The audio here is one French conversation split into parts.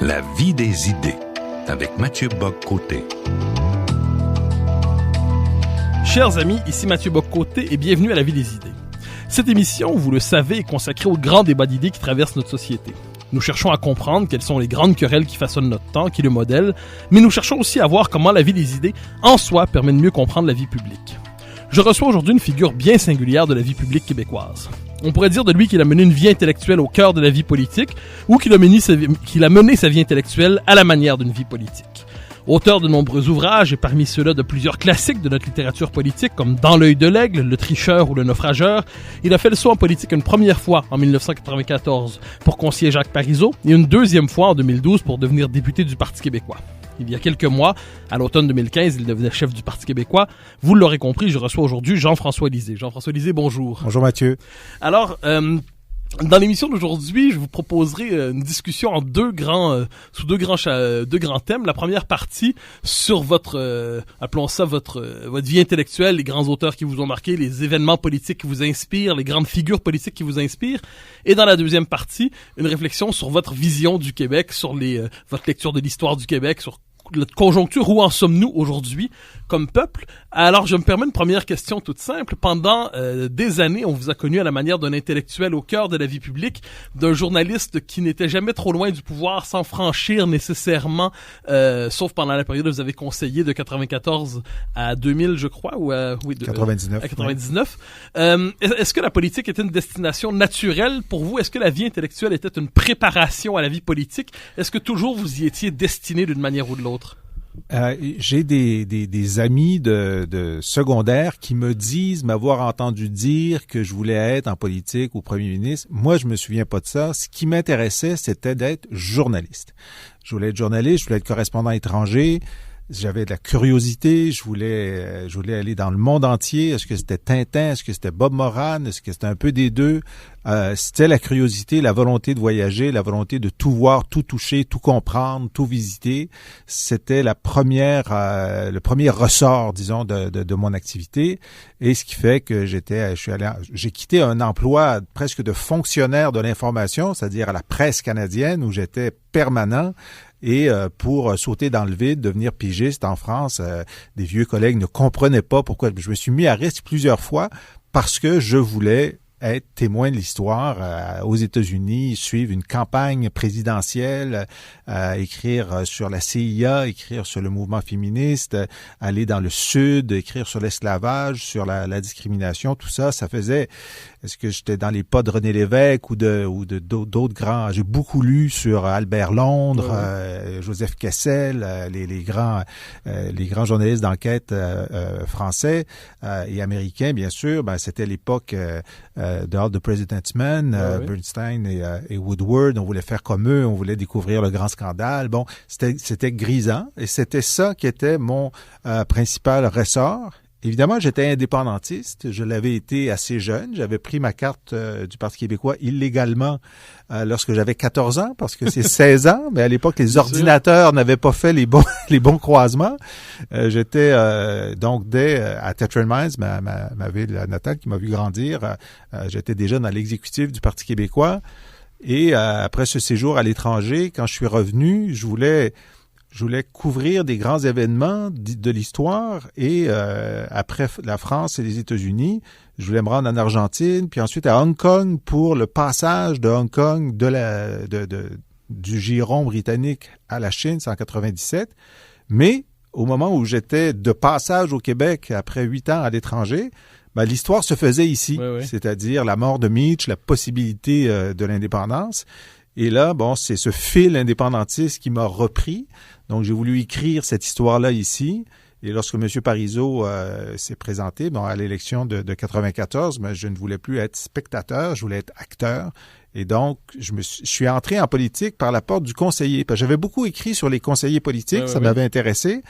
La vie des idées, avec Mathieu Bock-Côté. Chers amis, ici Mathieu Bock-Côté et bienvenue à La vie des idées. Cette émission, vous le savez, est consacrée aux grands débats d'idées qui traversent notre société. Nous cherchons à comprendre quelles sont les grandes querelles qui façonnent notre temps, qui le modèlent, mais nous cherchons aussi à voir comment la vie des idées, en soi, permet de mieux comprendre la vie publique. Je reçois aujourd'hui une figure bien singulière de la vie publique québécoise. On pourrait dire de lui qu'il a mené une vie intellectuelle au cœur de la vie politique ou qu'il a mené sa vie intellectuelle à la manière d'une vie politique. Auteur de nombreux ouvrages et parmi ceux-là de plusieurs classiques de notre littérature politique comme Dans l'œil de l'aigle, Le tricheur ou Le naufrageur, il a fait le saut en politique une première fois en 1994 pour conseiller Jacques Parizeau et une deuxième fois en 2012 pour devenir député du Parti québécois. Il y a quelques mois, à l'automne 2015, il devenait chef du Parti québécois. Vous l'aurez compris, je reçois aujourd'hui Jean-François Lisée. Jean-François Lisée, bonjour. Bonjour Mathieu. Alors, dans l'émission d'aujourd'hui, je vous proposerai une discussion en sous deux grands thèmes. La première partie sur votre, appelons ça votre vie intellectuelle, les grands auteurs qui vous ont marqué, les événements politiques qui vous inspirent, les grandes figures politiques qui vous inspirent. Et dans la deuxième partie, une réflexion sur votre vision du Québec, sur votre lecture de l'histoire du Québec, sur notre conjoncture, où en sommes-nous aujourd'hui comme peuple? Alors, je me permets une première question toute simple. Pendant des années, on vous a connu à la manière d'un intellectuel au cœur de la vie publique, d'un journaliste qui n'était jamais trop loin du pouvoir sans franchir nécessairement, sauf pendant la période où vous avez conseillé de 94 à 2000, je crois, ou à 99. À 99. Ouais. Est-ce que la politique était une destination naturelle pour vous? Est-ce que la vie intellectuelle était une préparation à la vie politique? Est-ce que toujours vous y étiez destiné d'une manière ou de l'autre? J'ai des amis de secondaire qui me disent m'avoir entendu dire que je voulais être en politique ou premier ministre. Moi, je me souviens pas de ça. Ce qui m'intéressait, c'était d'être journaliste. Je voulais être journaliste, je voulais être correspondant étranger. J'avais de la curiosité, je voulais aller dans le monde entier. Est-ce que c'était Tintin? Est-ce que c'était Bob Moran? Est-ce que c'était un peu des deux? C'était la curiosité, la volonté de voyager, la volonté de tout voir, tout toucher, tout comprendre, tout visiter. C'était le premier ressort, disons, de mon activité. Et ce qui fait que j'ai quitté un emploi presque de fonctionnaire de l'information, c'est-à-dire à la presse canadienne où j'étais permanent. Et pour sauter dans le vide, devenir pigiste en France, des vieux collègues ne comprenaient pas pourquoi. Je me suis mis à risque plusieurs fois parce que je voulais être témoin de l'histoire aux États-Unis, suivre une campagne présidentielle, écrire sur la CIA, écrire sur le mouvement féministe, aller dans le Sud, écrire sur l'esclavage, sur la discrimination, tout ça, ça faisait... Est-ce que j'étais dans les pas de René Lévesque ou d'autres grands... J'ai beaucoup lu sur Albert Londres, Joseph Kessel, les grands journalistes d'enquête français et américains, bien sûr. Ben, c'était l'époque de All the President's Men, Bernstein et Woodward. On voulait faire comme eux, on voulait découvrir le grand scandale. Bon, c'était grisant et c'était ça qui était mon principal ressort. Évidemment, j'étais indépendantiste. Je l'avais été assez jeune. J'avais pris ma carte du Parti québécois illégalement lorsque j'avais 14 ans, parce que c'est 16 ans. Mais à l'époque, les ordinateurs n'avaient pas fait les bons croisements. J'étais donc à Tetlin Mines, ma ville natale qui m'a vu grandir. J'étais déjà dans l'exécutif du Parti québécois. Et après ce séjour à l'étranger, quand je suis revenu, je voulais couvrir des grands événements de l'histoire et après la France et les États-Unis, je voulais me rendre en Argentine, puis ensuite à Hong Kong pour le passage de Hong Kong du giron britannique à la Chine, c'est en 97. Mais au moment où j'étais de passage au Québec après 8 ans à l'étranger, ben, l'histoire se faisait ici, c'est-à-dire la mort de Meach, la possibilité de l'indépendance. Et là, bon, c'est ce fil indépendantiste qui m'a repris. Donc, j'ai voulu écrire cette histoire-là ici. Et lorsque M. Parizeau s'est présenté à l'élection de 94, ben, je ne voulais plus être spectateur, je voulais être acteur. Et donc, je suis entré en politique par la porte du conseiller. Parce que j'avais beaucoup écrit sur les conseillers politiques, ça m'avait intéressé.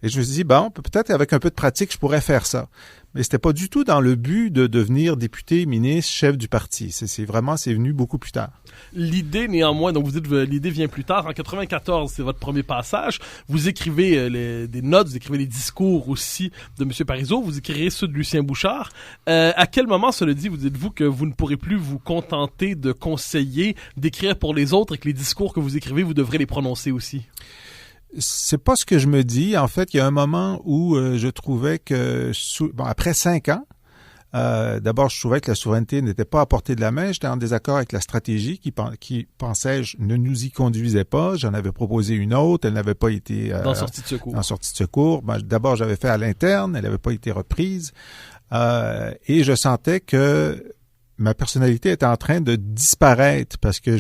Et je me suis dit, bon, peut-être avec un peu de pratique, je pourrais faire ça. Mais c'était pas du tout dans le but de devenir député, ministre, chef du parti. C'est venu beaucoup plus tard. L'idée, néanmoins, donc vous dites l'idée vient plus tard. En 94, c'est votre premier passage. Vous écrivez des notes, vous écrivez les discours aussi de M. Parizeau. Vous écrivez ceux de Lucien Bouchard. À quel moment, cela dit, vous dites-vous que vous ne pourrez plus vous contenter de conseiller, d'écrire pour les autres et que les discours que vous écrivez, vous devrez les prononcer aussi? C'est pas ce que je me dis. En fait, il y a un moment où je trouvais que, après 5 ans, d'abord, je trouvais que la souveraineté n'était pas à portée de la main. J'étais en désaccord avec la stratégie qui pensais-je, ne nous y conduisait pas. J'en avais proposé une autre. Elle n'avait pas été... dans sortie de secours. En sortie de secours. D'abord, j'avais fait à l'interne. Elle n'avait pas été reprise. Et je sentais que ma personnalité était en train de disparaître parce que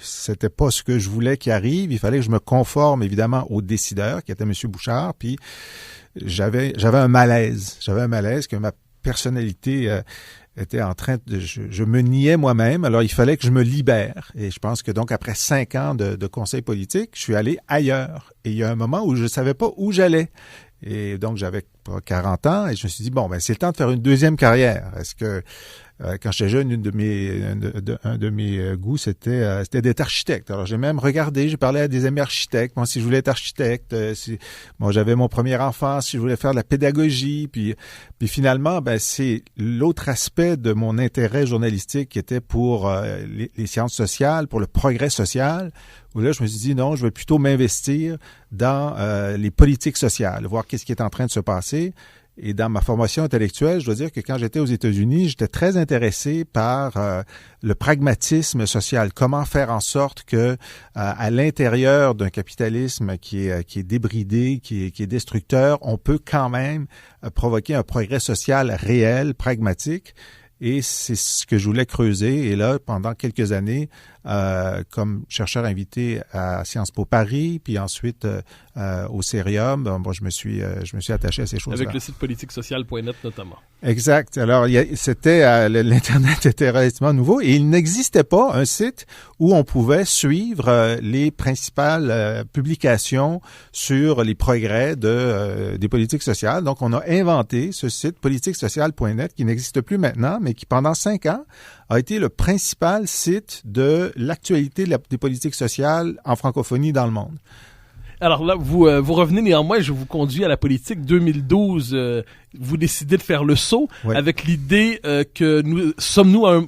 c'était pas ce que je voulais qui arrive. Il fallait que je me conforme, évidemment, au décideur, qui était M. Bouchard. Puis, j'avais un malaise. J'avais un malaise que ma personnalité était en train de... Je me niais moi-même. Alors, il fallait que je me libère. Et je pense que donc, après 5 ans de conseil politique, je suis allé ailleurs. Et il y a un moment où je savais pas où j'allais. Et donc, j'avais 40 ans et je me suis dit, c'est le temps de faire une deuxième carrière. Est-ce que... quand j'étais jeune, un de mes goûts, c'était d'être architecte. Alors, j'ai même regardé, j'ai parlé à des amis architectes. Moi, si je voulais être architecte, j'avais mon premier enfant, si je voulais faire de la pédagogie. Puis finalement, c'est l'autre aspect de mon intérêt journalistique qui était pour les sciences sociales, pour le progrès social, où là, je me suis dit, non, je vais plutôt m'investir dans les politiques sociales, voir qu'est-ce qui est en train de se passer. Et dans ma formation intellectuelle, je dois dire que quand j'étais aux États-Unis, j'étais très intéressé par le pragmatisme social. Comment faire en sorte que, à l'intérieur d'un capitalisme qui est débridé, qui est destructeur, on peut quand même provoquer un progrès social réel, pragmatique. Et c'est ce que je voulais creuser. Et là, pendant quelques années, comme chercheur invité à Sciences Po Paris, puis ensuite au Cérium, je me suis attaché à ces choses-là. Avec le site politiquesocial.net notamment. Exact. Alors, l'Internet était relativement nouveau et il n'existait pas un site où on pouvait suivre les principales publications sur les progrès des politiques sociales. Donc, on a inventé ce site politiquesocial.net qui n'existe plus maintenant, mais qui pendant 5 ans a été le principal site de l'actualité des politiques sociales en francophonie dans le monde. Alors là, vous revenez néanmoins, je vous conduis à la politique 2012. Vous décidez de faire le saut avec l'idée que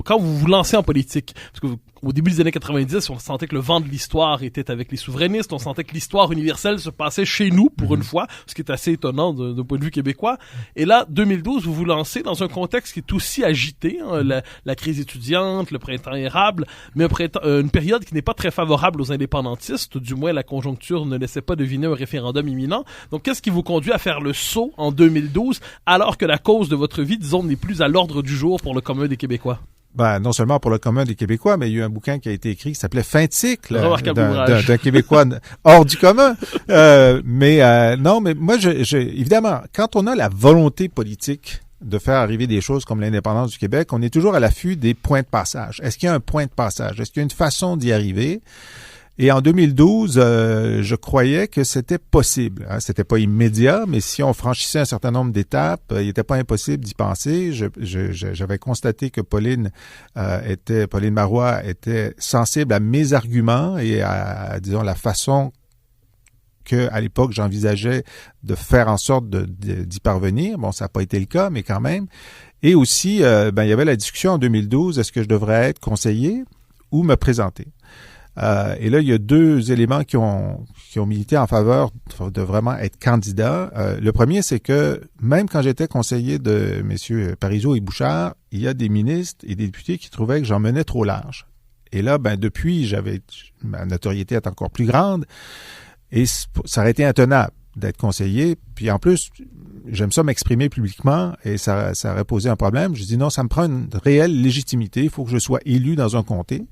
quand vous vous lancez en politique, parce que au début des années 90, on sentait que le vent de l'histoire était avec les souverainistes, on sentait que l'histoire universelle se passait chez nous pour une fois, ce qui est assez étonnant d'un point de vue québécois. Et là, 2012, vous vous lancez dans un contexte qui est aussi agité, la crise étudiante, le printemps érable, mais une période qui n'est pas très favorable aux indépendantistes, du moins la conjoncture ne laissait pas deviner un référendum imminent. Donc, qu'est-ce qui vous conduit à faire le saut en 2012, alors que la cause de votre vie, disons, n'est plus à l'ordre du jour pour le commun des Québécois? Non seulement pour le commun des Québécois, mais il y a eu un bouquin qui a été écrit qui s'appelait Fin de cycle d'un Québécois hors du commun. Mais moi, évidemment, quand on a la volonté politique de faire arriver des choses comme l'indépendance du Québec, on est toujours à l'affût des points de passage. Est-ce qu'il y a un point de passage? Est-ce qu'il y a une façon d'y arriver? Et en 2012, je croyais que c'était possible. C'était pas immédiat, mais si on franchissait un certain nombre d'étapes, il n'était pas impossible d'y penser. J'avais constaté que Pauline Marois était sensible à mes arguments et à disons, la façon que, à l'époque, j'envisageais de faire en sorte d'y parvenir. Bon, ça n'a pas été le cas, mais quand même. Et aussi, il y avait la discussion en 2012, est-ce que je devrais être conseiller ou me présenter? Et là, il y a 2 éléments qui ont milité en faveur de vraiment être candidat. Le premier, c'est que même quand j'étais conseiller de messieurs Parizeau et Bouchard, il y a des ministres et des députés qui trouvaient que j'en menais trop large. Et là, depuis, ma notoriété est encore plus grande et ça aurait été intenable d'être conseiller. Puis en plus, j'aime ça m'exprimer publiquement et ça aurait posé un problème. Je dis non, ça me prend une réelle légitimité. Il faut que je sois élu dans un comté.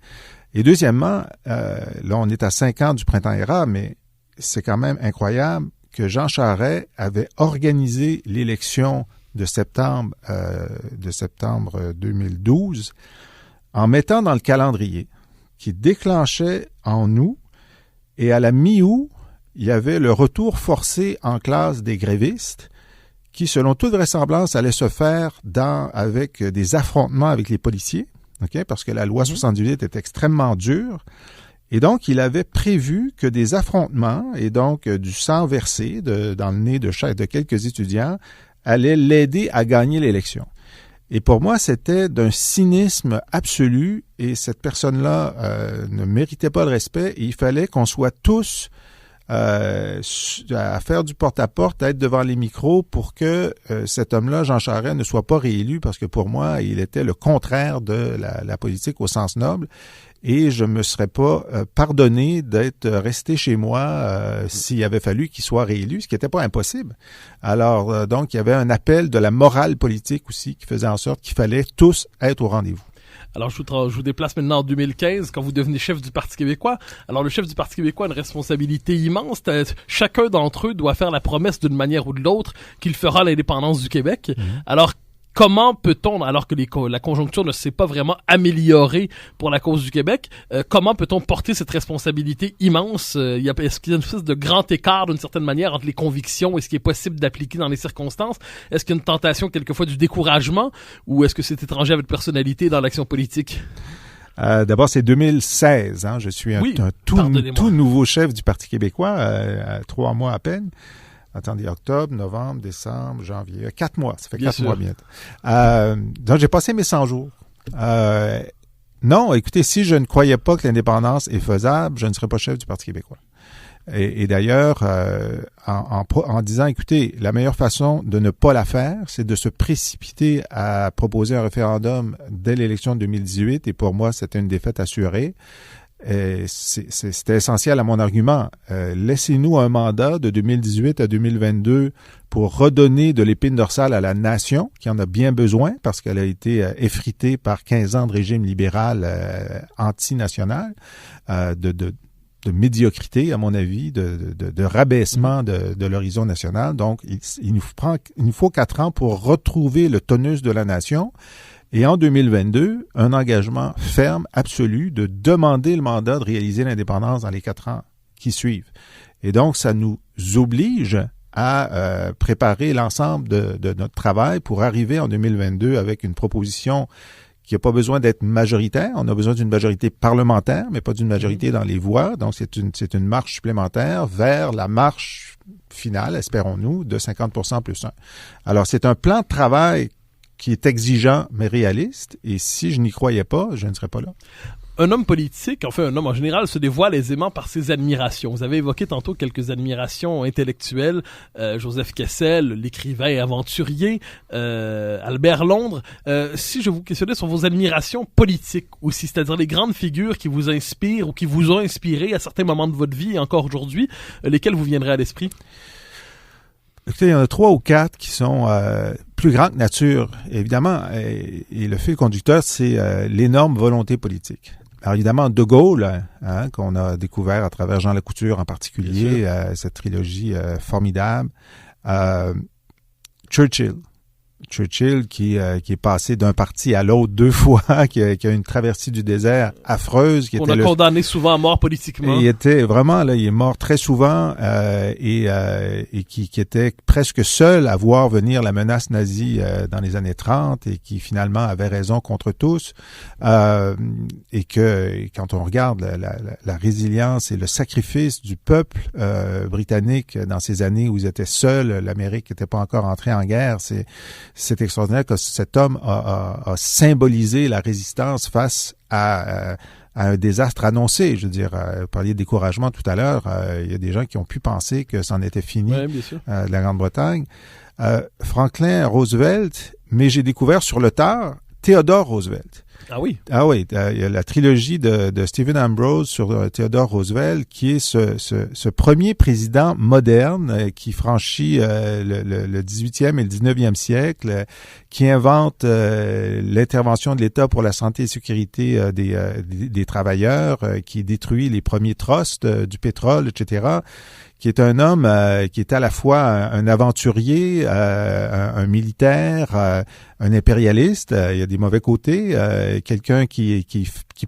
Et deuxièmement, là, on est à 5 ans du printemps érable, mais c'est quand même incroyable que Jean Charest avait organisé l'élection de septembre 2012 en mettant dans le calendrier qui déclenchait en août et à la mi-août, il y avait le retour forcé en classe des grévistes qui, selon toute vraisemblance, allait se faire avec des affrontements avec les policiers, okay, parce que la loi 78 est extrêmement dure. Et donc, il avait prévu que des affrontements et donc du sang versé dans le nez de quelques étudiants allaient l'aider à gagner l'élection. Et pour moi, c'était d'un cynisme absolu et cette personne-là ne méritait pas le respect et il fallait qu'on soit tous à faire du porte-à-porte, à être devant les micros pour que cet homme-là, Jean Charest, ne soit pas réélu parce que pour moi, il était le contraire de la politique au sens noble. Et je me serais pas pardonné d'être resté chez moi s'il avait fallu qu'il soit réélu, ce qui n'était pas impossible. Alors, donc, il y avait un appel de la morale politique aussi qui faisait en sorte qu'il fallait tous être au rendez-vous. Alors, je vous déplace maintenant en 2015, quand vous devenez chef du Parti québécois. Alors, le chef du Parti québécois a une responsabilité immense. Chacun d'entre eux doit faire la promesse d'une manière ou de l'autre qu'il fera l'indépendance du Québec. Alors, comment peut-on, alors que la conjoncture ne s'est pas vraiment améliorée pour la cause du Québec, comment peut-on porter cette responsabilité immense? Est-ce qu'il y a une espèce de grand écart d'une certaine manière entre les convictions et ce qui est possible d'appliquer dans les circonstances? Est-ce qu'il y a une tentation quelquefois du découragement ou est-ce que c'est étranger à votre personnalité dans l'action politique? D'abord, c'est 2016. Hein, je suis un tout nouveau chef du Parti québécois, 3 mois à peine. Attendez, octobre, novembre, décembre, janvier. 4 mois. Ça fait 4 mois bientôt. Donc, j'ai passé mes 100 jours. Non, écoutez, si je ne croyais pas que l'indépendance est faisable, je ne serais pas chef du Parti québécois. Et d'ailleurs, en disant, écoutez, la meilleure façon de ne pas la faire, c'est de se précipiter à proposer un référendum dès l'élection de 2018. Et pour moi, c'était une défaite assurée. C'était essentiel à mon argument. Laissez-nous un mandat de 2018 à 2022 pour redonner de l'épine dorsale à la nation, qui en a bien besoin parce qu'elle a été effritée par 15 ans de régime libéral antinational, de médiocrité, à mon avis, de rabaissement de l'horizon national. Donc, il nous faut 4 ans pour retrouver le tonus de la nation. Et en 2022, un engagement ferme, absolu, de demander le mandat de réaliser l'indépendance dans les 4 ans qui suivent. Et donc, ça nous oblige à préparer l'ensemble de notre travail pour arriver en 2022 avec une proposition qui n'a pas besoin d'être majoritaire. On a besoin d'une majorité parlementaire, mais pas d'une majorité dans les voix. Donc, c'est une marche supplémentaire vers la marche finale, espérons-nous, de 50% plus 1. Alors, c'est un plan de travail qui est exigeant, mais réaliste. Et si je n'y croyais pas, je ne serais pas là. Un homme politique, enfin un homme en général, se dévoile aisément par ses admirations. Vous avez évoqué tantôt quelques admirations intellectuelles. Joseph Kessel, l'écrivain et aventurier, Albert Londres. Si je vous questionnais sur vos admirations politiques aussi, c'est-à-dire les grandes figures qui vous inspirent ou qui vous ont inspiré à certains moments de votre vie et encore aujourd'hui, lesquelles vous viendraient à l'esprit? Écoutez, il y en a 3 ou 4 qui sont plus grands que nature, évidemment. Et le fil conducteur, c'est l'énorme volonté politique. Alors évidemment, De Gaulle, qu'on a découvert à travers Jean Lacouture en particulier, cette trilogie formidable. Churchill qui est passé d'un parti à l'autre 2 fois, qui a une traversée du désert affreuse. On a condamné souvent à mort politiquement. Il était vraiment, là, il est mort très souvent et qui était presque seul à voir venir la menace nazie dans les années 30 et qui finalement avait raison contre tous. Et que quand on regarde la résilience et le sacrifice du peuple britannique dans ces années où ils étaient seuls, l'Amérique n'était pas encore entrée en guerre, c'est extraordinaire que cet homme a symbolisé la résistance face à un désastre annoncé. Je veux dire, vous parliez de découragement tout à l'heure. Il y a des gens qui ont pu penser que c'en était fini de la Grande-Bretagne. Franklin Roosevelt, mais j'ai découvert sur le tard Theodore Roosevelt. Ah oui? Ah oui, il y a la trilogie de Stephen Ambrose sur Theodore Roosevelt, qui est ce premier président moderne qui franchit le 18e et le 19e siècle, qui invente l'intervention de l'État pour la santé et sécurité des travailleurs, qui détruit les premiers trusts du pétrole, etc., qui est un homme qui est à la fois un aventurier, un militaire, un impérialiste. Il y a des mauvais côtés. quelqu'un qui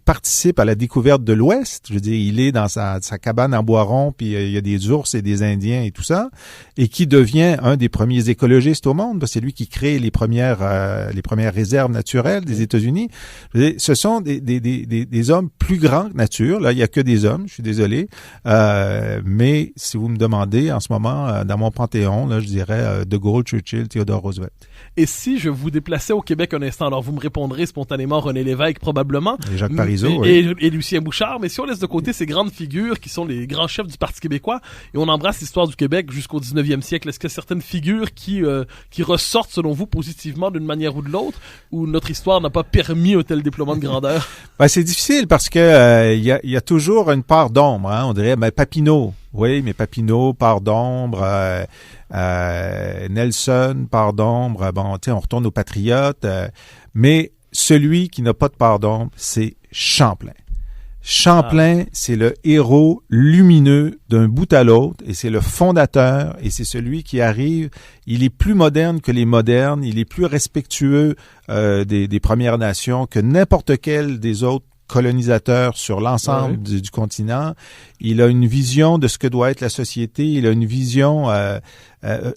participe à la découverte de l'Ouest. Je veux dire, il est dans sa cabane en bois rond, puis il y a des ours et des Indiens et tout ça, et qui devient un des premiers écologistes au monde. C'est lui qui crée les premières réserves naturelles des États-Unis. Je veux dire, ce sont des hommes plus grands que nature. Là, il y a que des hommes. Je suis désolé, mais si vous me demandez en ce moment dans mon panthéon, là, je dirais De Gaulle, Churchill, Theodore Roosevelt. Et si je vous déplaçais au Québec un instant, alors vous me répondrez spontanément René Lévesque probablement. Et Jacques Parizeau, oui. Et Lucien Bouchard. Mais si on laisse de côté ces grandes figures qui sont les grands chefs du Parti québécois et on embrasse l'histoire du Québec jusqu'au 19e siècle, est-ce qu'il y a certaines figures qui ressortent selon vous positivement d'une manière ou de l'autre, ou notre histoire n'a pas permis un tel déploiement de grandeur? Ben, c'est difficile parce que il y a toujours une part d'ombre, hein, on dirait. Mais Papineau, oui, mais Papineau, part d'ombre. Nelson, part d'ombre. Bon, tu sais, on retourne aux Patriotes. Mais celui qui n'a pas de part d'ombre, c'est Champlain. Champlain, c'est le héros lumineux d'un bout à l'autre, et c'est le fondateur, et c'est celui qui arrive. Il est plus moderne que les modernes, il est plus respectueux des Premières Nations que n'importe quel des autres colonisateurs sur l'ensemble du continent. Il a une vision de ce que doit être la société. Il a une vision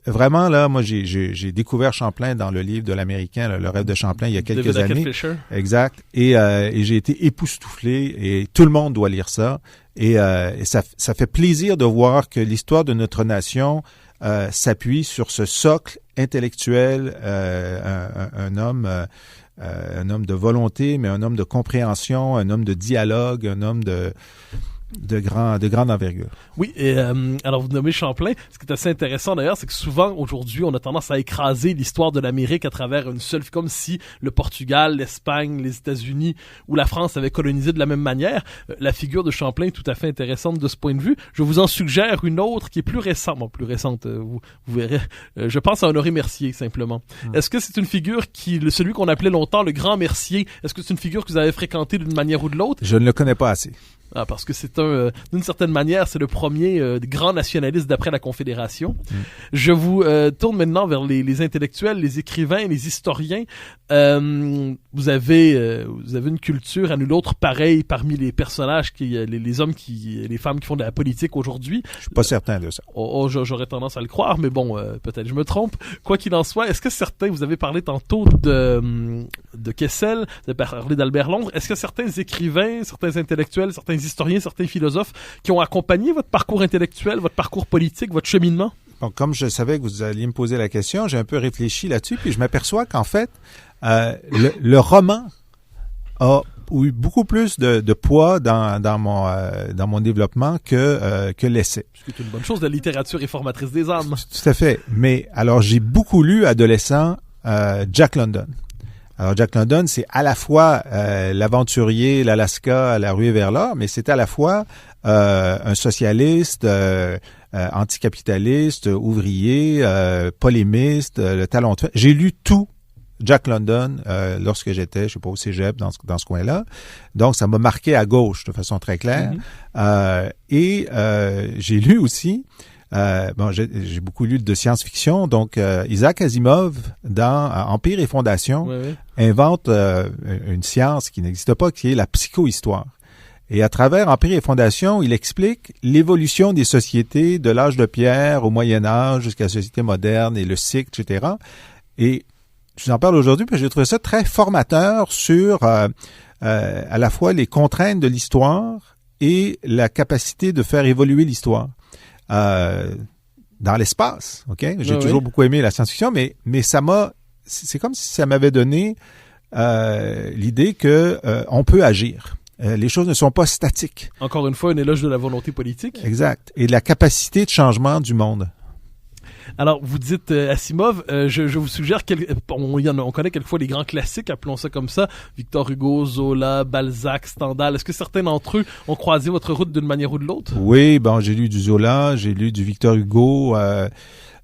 vraiment là. Moi, j'ai découvert Champlain dans le livre de l'Américain, là, Le rêve de Champlain, il y a quelques années. Exact. Et j'ai été époustouflé. Et tout le monde doit lire ça. Et ça fait plaisir de voir que l'histoire de notre nation s'appuie sur ce socle intellectuel. Un homme de volonté, mais un homme de compréhension, un homme de dialogue, un homme de grande envergure. Oui, et alors vous nommez Champlain. Ce qui est assez intéressant d'ailleurs, c'est que souvent aujourd'hui, on a tendance à écraser l'histoire de l'Amérique à travers une seule, comme si le Portugal, l'Espagne, les États-Unis ou la France avaient colonisé de la même manière. La figure de Champlain est tout à fait intéressante de ce point de vue. Je vous en suggère une autre qui est plus récente. Bon, plus récente, vous verrez. Je pense à Honoré Mercier, simplement. Est-ce que c'est une figure celui qu'on appelait longtemps le Grand Mercier, est-ce que c'est une figure que vous avez fréquentée d'une manière ou de l'autre? Je ne le connais pas assez. Ah, parce que c'est d'une certaine manière, c'est le premier grand nationaliste d'après la Confédération. Je vous tourne maintenant vers les intellectuels, les écrivains, les historiens. Vous avez une culture à nul autre pareille parmi les personnages les hommes les femmes qui font de la politique aujourd'hui. Je suis pas certain de ça. J'aurais tendance à le croire, mais bon, peut-être je me trompe. Quoi qu'il en soit, est-ce que certains, vous avez parlé tantôt de Kessel, vous avez parlé d'Albert Londres, est-ce que certains écrivains, certains intellectuels, certains historiens, certains philosophes qui ont accompagné votre parcours intellectuel, votre parcours politique, votre cheminement? Bon, comme je savais que vous alliez me poser la question, j'ai un peu réfléchi là-dessus, puis je m'aperçois qu'en fait, le roman a eu beaucoup plus de poids dans mon développement que l'essai. C'est une bonne chose, la littérature est formatrice des âmes. Tout à fait. Mais alors, j'ai beaucoup lu adolescent Jack London. Alors, Jack London, c'est à la fois l'aventurier, l'Alaska, la ruée vers l'or, mais c'est à la fois un socialiste, anticapitaliste, ouvrier, polémiste, le talon de fer. J'ai lu tout Jack London lorsque j'étais, je sais pas, au cégep, dans ce coin-là. Donc, ça m'a marqué à gauche de façon très claire. Et j'ai lu aussi... j'ai beaucoup lu de science-fiction, donc Isaac Asimov, dans Empire et Fondation, invente une science qui n'existe pas, qui est la psychohistoire. Et à travers Empire et Fondation, il explique l'évolution des sociétés de l'âge de pierre au Moyen Âge jusqu'à la société moderne et le cycle, etc. Et je vous en parle aujourd'hui parce que j'ai trouvé ça très formateur sur à la fois les contraintes de l'histoire et la capacité de faire évoluer l'histoire. Dans l'espace, ok? J'ai toujours beaucoup aimé la science-fiction, mais c'est comme si ça m'avait donné l'idée que on peut agir. Les choses ne sont pas statiques. Encore une fois, un éloge de la volonté politique. Exact. Et de la capacité de changement du monde. Alors, vous dites Asimov, je vous suggère on connaît quelquefois les grands classiques, appelons ça comme ça, Victor Hugo, Zola, Balzac, Stendhal. Est-ce que certains d'entre eux ont croisé votre route d'une manière ou de l'autre? Oui, j'ai lu du Zola, j'ai lu du Victor Hugo.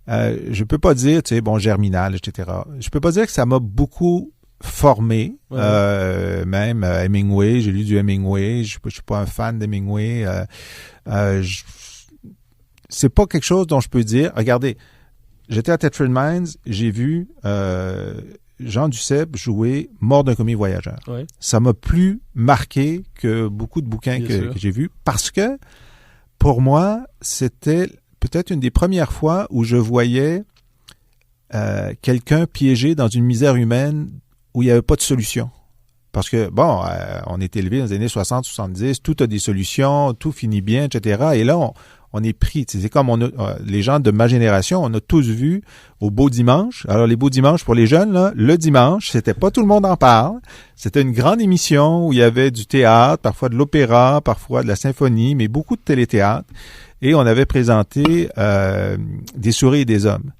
Je peux pas dire, Germinal, etc. Je peux pas dire que ça m'a beaucoup formé. Même Hemingway, j'ai lu du Hemingway. Je suis pas un fan d'Hemingway. C'est pas quelque chose dont je peux dire, regardez, j'étais à Thetford Mines, j'ai vu Jean Duceppe jouer Mort d'un commis voyageur. Ouais. Ça m'a plus marqué que beaucoup de bouquins que j'ai vus parce que, pour moi, c'était peut-être une des premières fois où je voyais quelqu'un piégé dans une misère humaine où il n'y avait pas de solution. Parce que, bon, on est élevé dans les années 60, 70, tout a des solutions, tout finit bien, etc. Et là, on est pris. C'est comme les gens de ma génération, on a tous vu au Beau Dimanche. Alors, les Beaux Dimanches, pour les jeunes, là, le dimanche, c'était pas tout le monde en parle. C'était une grande émission où il y avait du théâtre, parfois de l'opéra, parfois de la symphonie, mais beaucoup de téléthéâtre. Et on avait présenté Des souris et des hommes,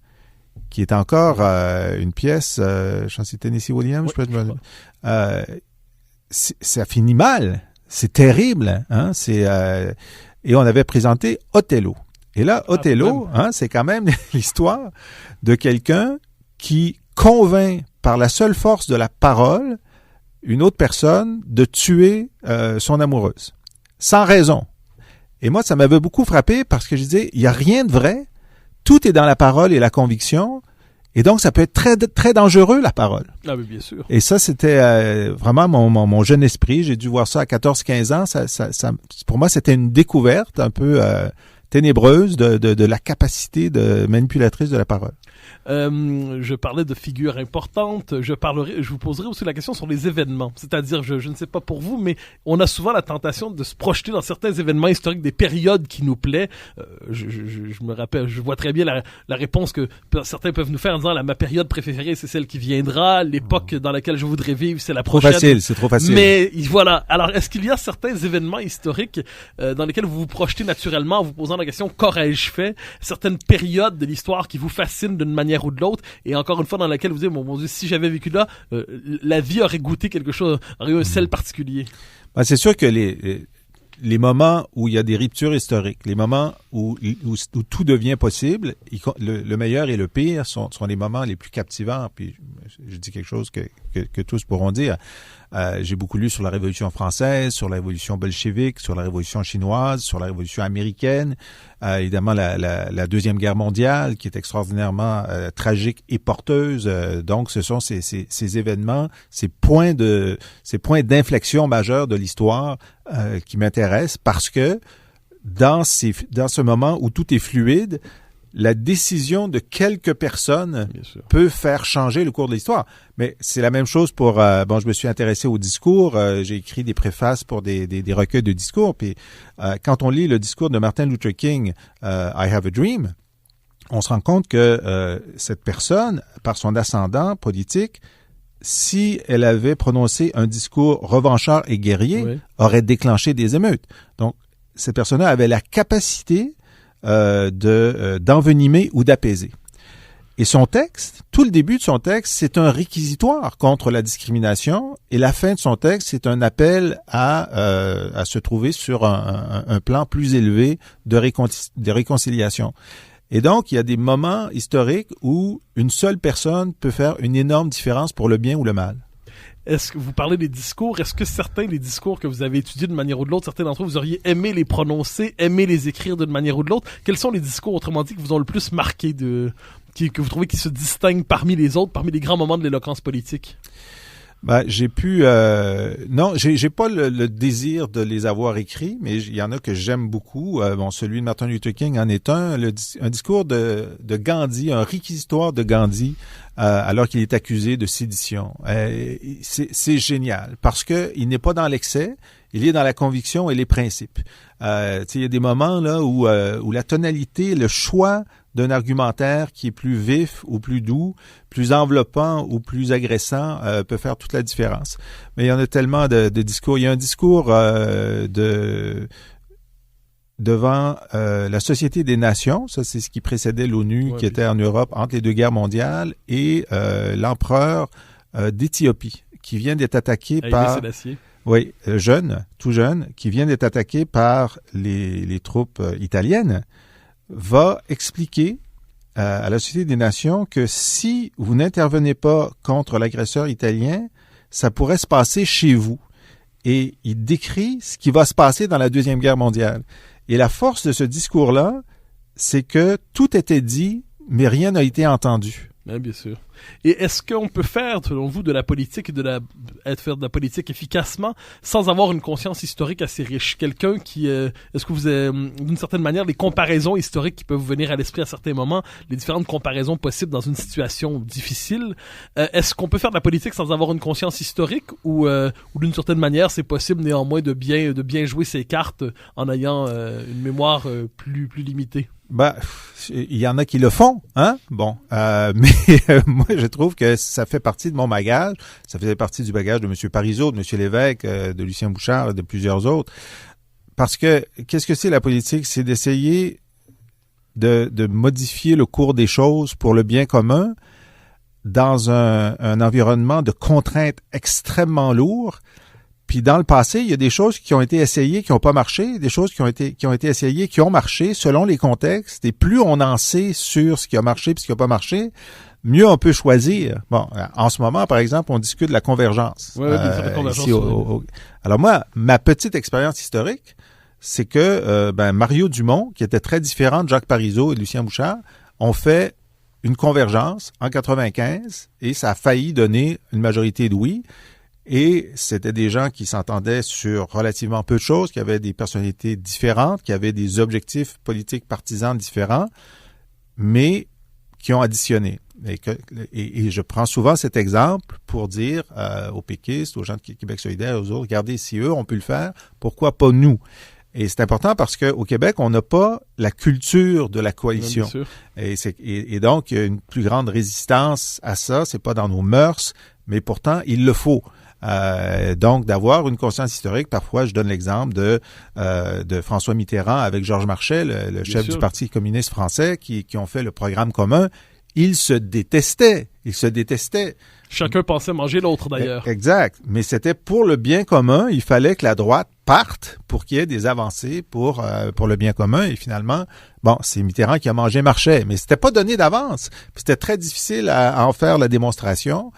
qui est encore une pièce, je pense que c'est Tennessee Williams, ça finit mal. C'est terrible, hein? Et on avait présenté Othello. Et là, Othello, c'est quand même l'histoire de quelqu'un qui convainc par la seule force de la parole une autre personne de tuer son amoureuse. Sans raison. Et moi, ça m'avait beaucoup frappé parce que je disais, il n'y a rien de vrai. Tout est dans la parole et la conviction. Et donc, ça peut être très, très dangereux, la parole. Ah oui, bien sûr. Et ça, c'était vraiment mon jeune esprit. J'ai dû voir ça à 14-15 ans. Ça, pour moi, c'était une découverte un peu ténébreuse de la capacité manipulatrice de la parole. Je parlais de figures importantes. Je vous poserai aussi la question sur les événements. C'est-à-dire, je ne sais pas pour vous, mais on a souvent la tentation de se projeter dans certains événements historiques, des périodes qui nous plaisent. Je me rappelle, je vois très bien la réponse que certains peuvent nous faire en disant ma période préférée, c'est celle qui viendra. L'époque dans laquelle je voudrais vivre, c'est la prochaine. C'est trop facile. Mais voilà. Alors, est-ce qu'il y a certains événements historiques dans lesquels vous vous projetez naturellement en vous posant la question qu'aurais-je fait? Certaines périodes de l'histoire qui vous fascinent d'une manière ou de l'autre, et encore une fois dans laquelle vous dites, mon Dieu, si j'avais vécu là, la vie aurait goûté quelque chose, aurait eu un sel particulier. Ben, c'est sûr que les moments où il y a des ruptures historiques, les moments où tout devient possible, le meilleur et le pire sont les moments les plus captivants. Puis je dis quelque chose que tous pourront dire. J'ai beaucoup lu sur la Révolution française, sur la Révolution bolchevique, sur la Révolution chinoise, sur la Révolution américaine, évidemment la Deuxième Guerre mondiale qui est extraordinairement tragique et porteuse. Donc ce sont ces événements, ces points d'inflexion majeurs de l'histoire qui m'intéressent parce que dans ce moment où tout est fluide, la décision de quelques personnes peut faire changer le cours de l'histoire. Mais c'est la même chose pour... je me suis intéressé au discours. J'ai écrit des préfaces pour des recueils de discours. Puis quand on lit le discours de Martin Luther King, I Have a Dream, on se rend compte que cette personne, par son ascendant politique, si elle avait prononcé un discours revanchard et guerrier, aurait déclenché des émeutes. Donc, cette personne-là avait la capacité d'envenimer ou d'apaiser. Et son texte, tout le début de son texte, c'est un réquisitoire contre la discrimination, et la fin de son texte, c'est un appel à se trouver sur un plan plus élevé de réconciliation. Et donc, il y a des moments historiques où une seule personne peut faire une énorme différence pour le bien ou le mal. Est-ce que vous parlez des discours? Est-ce que certains des discours que vous avez étudiés d'une manière ou de l'autre, certains d'entre vous auriez aimé les prononcer, aimé les écrire d'une manière ou de l'autre? Quels sont les discours, autrement dit, qui vous ont le plus marqué, que vous trouvez qui se distinguent parmi les autres, parmi les grands moments de l'éloquence politique? J'ai pas le désir de les avoir écrits, mais il y en a que j'aime beaucoup. Celui de Martin Luther King en est un discours de Gandhi, un réquisitoire de Gandhi, alors qu'il est accusé de sédition. C'est génial parce que il n'est pas dans l'excès, il est dans la conviction et les principes. Il y a des moments là où la tonalité, le choix d'un argumentaire qui est plus vif ou plus doux, plus enveloppant ou plus agressant peut faire toute la différence. Mais il y en a tellement de discours. Il y a un discours devant la Société des Nations, ça c'est ce qui précédait l'ONU, qui était en Europe entre les deux guerres mondiales, et l'empereur d'Éthiopie, qui vient d'être attaqué par... Oui, tout jeune, qui vient d'être attaqué par les troupes italiennes, va expliquer à la Société des Nations que si vous n'intervenez pas contre l'agresseur italien, ça pourrait se passer chez vous. Et il décrit ce qui va se passer dans la Deuxième Guerre mondiale. Et la force de ce discours-là, c'est que tout était dit, mais rien n'a été entendu. Bien sûr. Et est-ce qu'on peut faire, selon vous, de la politique et faire de la politique efficacement sans avoir une conscience historique assez riche? Quelqu'un qui, est-ce que vous avez, d'une certaine manière, les comparaisons historiques qui peuvent vous venir à l'esprit à certains moments, les différentes comparaisons possibles dans une situation difficile, est-ce qu'on peut faire de la politique sans avoir une conscience historique ou d'une certaine manière, c'est possible néanmoins de bien jouer ses cartes en ayant une mémoire plus limitée? Ben, il y en a qui le font, hein? Bon, mais moi, je trouve que ça fait partie de mon bagage. Ça faisait partie du bagage de M. Parizeau, de M. Lévesque, de Lucien Bouchard, de plusieurs autres. Parce que, qu'est-ce que c'est la politique? C'est d'essayer de modifier le cours des choses pour le bien commun dans un environnement de contraintes extrêmement lourd. Puis dans le passé, il y a des choses qui ont été essayées, qui n'ont pas marché, des choses qui ont été essayées, qui ont marché selon les contextes. Et plus on en sait sur ce qui a marché et ce qui n'a pas marché, mieux on peut choisir. Bon, en ce moment, par exemple, on discute de la convergence. Oui, la convergence. Ici, Alors moi, ma petite expérience historique, c'est que Mario Dumont, qui était très différent de Jacques Parizeau et de Lucien Bouchard, ont fait une convergence en 95 et ça a failli donner une majorité de oui. Et c'était des gens qui s'entendaient sur relativement peu de choses, qui avaient des personnalités différentes, qui avaient des objectifs politiques partisans différents, mais qui ont additionné. Et je prends souvent cet exemple pour dire aux péquistes, aux gens de Québec solidaire, aux autres, regardez, si eux ont pu le faire, pourquoi pas nous? Et c'est important parce qu'au Québec, on n'a pas la culture de la coalition. Et donc, il y a une plus grande résistance à ça. C'est pas dans nos mœurs, mais pourtant, il le faut. Donc, d'avoir une conscience historique. Parfois, je donne l'exemple de François Mitterrand avec Georges Marchais, le chef du Parti communiste français, qui ont fait le programme commun. Ils se détestaient. Chacun pensait manger l'autre, d'ailleurs. Exact. Mais c'était pour le bien commun. Il fallait que la droite parte pour qu'il y ait des avancées pour le bien commun. Et finalement, bon, c'est Mitterrand qui a mangé Marchais. Mais c'était pas donné d'avance. Puis c'était très difficile à en faire la démonstration.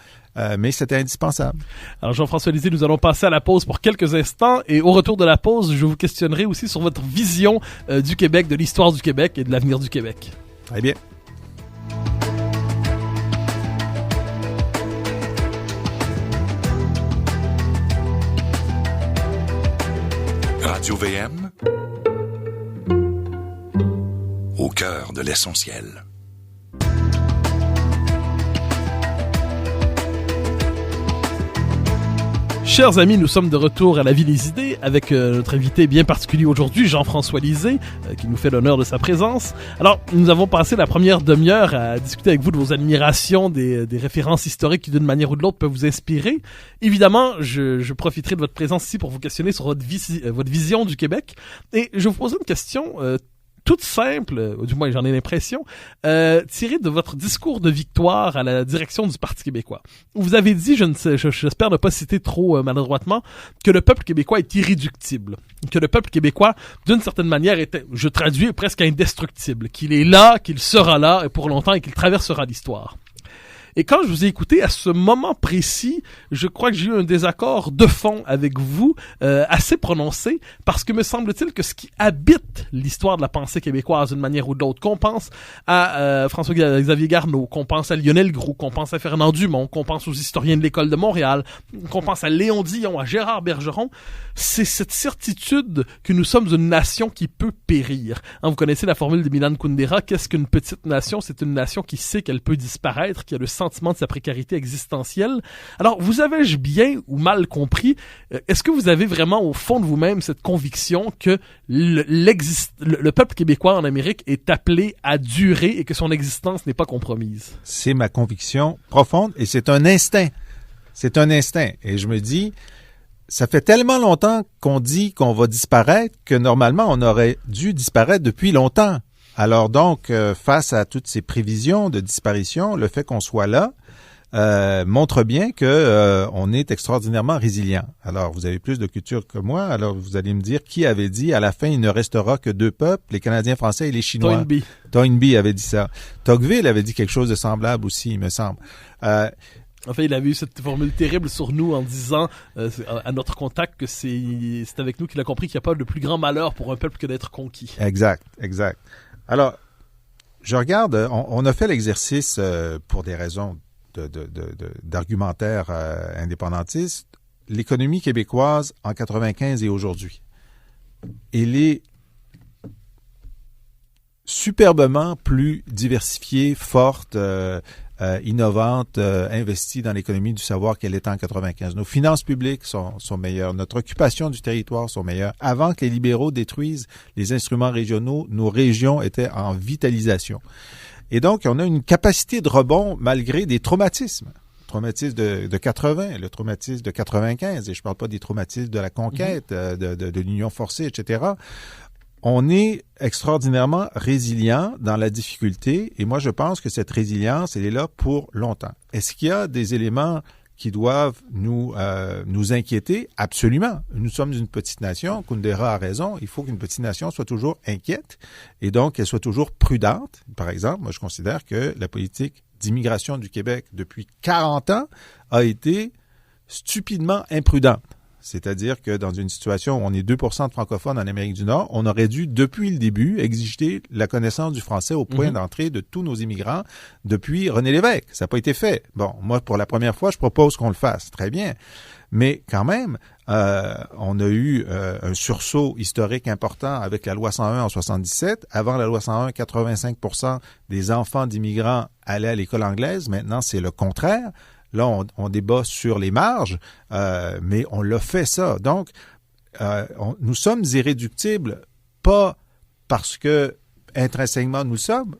Mais c'était indispensable. Alors Jean-François Lisée, nous allons passer à la pause pour quelques instants et au retour de la pause, je vous questionnerai aussi sur votre vision du Québec, de l'histoire du Québec et de l'avenir du Québec. Très bien. Radio VM, au cœur de l'essentiel. Chers amis, nous sommes de retour à la Vie des Idées avec notre invité bien particulier aujourd'hui, Jean-François Lisée, qui nous fait l'honneur de sa présence. Alors, nous avons passé la première demi-heure à discuter avec vous de vos admirations, des références historiques qui, d'une manière ou de l'autre, peuvent vous inspirer. Évidemment, je profiterai de votre présence ici pour vous questionner sur votre vision du Québec. Et je vous poserai une question toute simple, du moins j'en ai l'impression, tirée de votre discours de victoire à la direction du Parti québécois. Vous avez dit, j'espère ne pas citer trop maladroitement, que le peuple québécois est irréductible. Que le peuple québécois, d'une certaine manière, était, je traduis, presque indestructible. Qu'il est là, qu'il sera là pour longtemps et qu'il traversera l'histoire. Et quand je vous ai écouté à ce moment précis, je crois que j'ai eu un désaccord de fond avec vous assez prononcé, parce que me semble-t-il que ce qui habite l'histoire de la pensée québécoise d'une manière ou de l'autre, qu'on pense à François-Xavier Garneau, qu'on pense à Lionel Groulx, qu'on pense à Fernand Dumont, qu'on pense aux historiens de l'École de Montréal, qu'on pense à Léon Dion, à Gérard Bergeron, c'est cette certitude que nous sommes une nation qui peut périr. Vous connaissez la formule de Milan Kundera, qu'est-ce qu'une petite nation? C'est une nation qui sait qu'elle peut disparaître, qui a le sentiment de sa précarité existentielle. Alors, vous avez-je bien ou mal compris, est-ce que vous avez vraiment au fond de vous-même cette conviction que le peuple québécois en Amérique est appelé à durer et que son existence n'est pas compromise? C'est ma conviction profonde et c'est un instinct. C'est un instinct. Et je me dis, ça fait tellement longtemps qu'on dit qu'on va disparaître que normalement, on aurait dû disparaître depuis longtemps. Alors donc, face à toutes ces prévisions de disparition, le fait qu'on soit là montre bien que on est extraordinairement résilient. Alors, vous avez plus de culture que moi, alors vous allez me dire qui avait dit à la fin, il ne restera que deux peuples, les Canadiens français et les Chinois. Toynbee. Toynbee avait dit ça. Tocqueville avait dit quelque chose de semblable aussi, il me semble. En fait, il avait eu cette formule terrible sur nous en disant à notre contact que c'est avec nous qu'il a compris qu'il n'y a pas de plus grand malheur pour un peuple que d'être conquis. Exact. Alors, je regarde, on a fait l'exercice pour des raisons d'argumentaire indépendantiste, l'économie québécoise en 95 et aujourd'hui, elle est superbement plus diversifiée, forte, innovante, investie dans l'économie du savoir qu'elle était en 95. Nos finances publiques sont meilleures, notre occupation du territoire sont meilleures. Avant que les libéraux détruisent les instruments régionaux, nos régions étaient en vitalisation. Et donc, on a une capacité de rebond malgré des traumatismes. Le traumatisme de 80, le traumatisme de 95, et je ne parle pas des traumatismes de la conquête, de l'union forcée, etc. On est extraordinairement résilient dans la difficulté et moi, je pense que cette résilience, elle est là pour longtemps. Est-ce qu'il y a des éléments qui doivent nous inquiéter? Absolument. Nous sommes une petite nation. Kundera a raison. Il faut qu'une petite nation soit toujours inquiète et donc qu'elle soit toujours prudente. Par exemple, moi, je considère que la politique d'immigration du Québec depuis 40 ans a été stupidement imprudente. C'est-à-dire que dans une situation où on est 2% de francophones en Amérique du Nord, on aurait dû, depuis le début, exiger la connaissance du français au point d'entrée de tous nos immigrants depuis René Lévesque. Ça n'a pas été fait. Bon, moi, pour la première fois, je propose qu'on le fasse. Très bien. Mais quand même, on a eu un sursaut historique important avec la loi 101 en 77. Avant la loi 101, 85% des enfants d'immigrants allaient à l'école anglaise. Maintenant, c'est le contraire. Là, on débat sur les marges, mais on l'a fait ça. Donc, nous sommes irréductibles, pas parce que intrinsèquement nous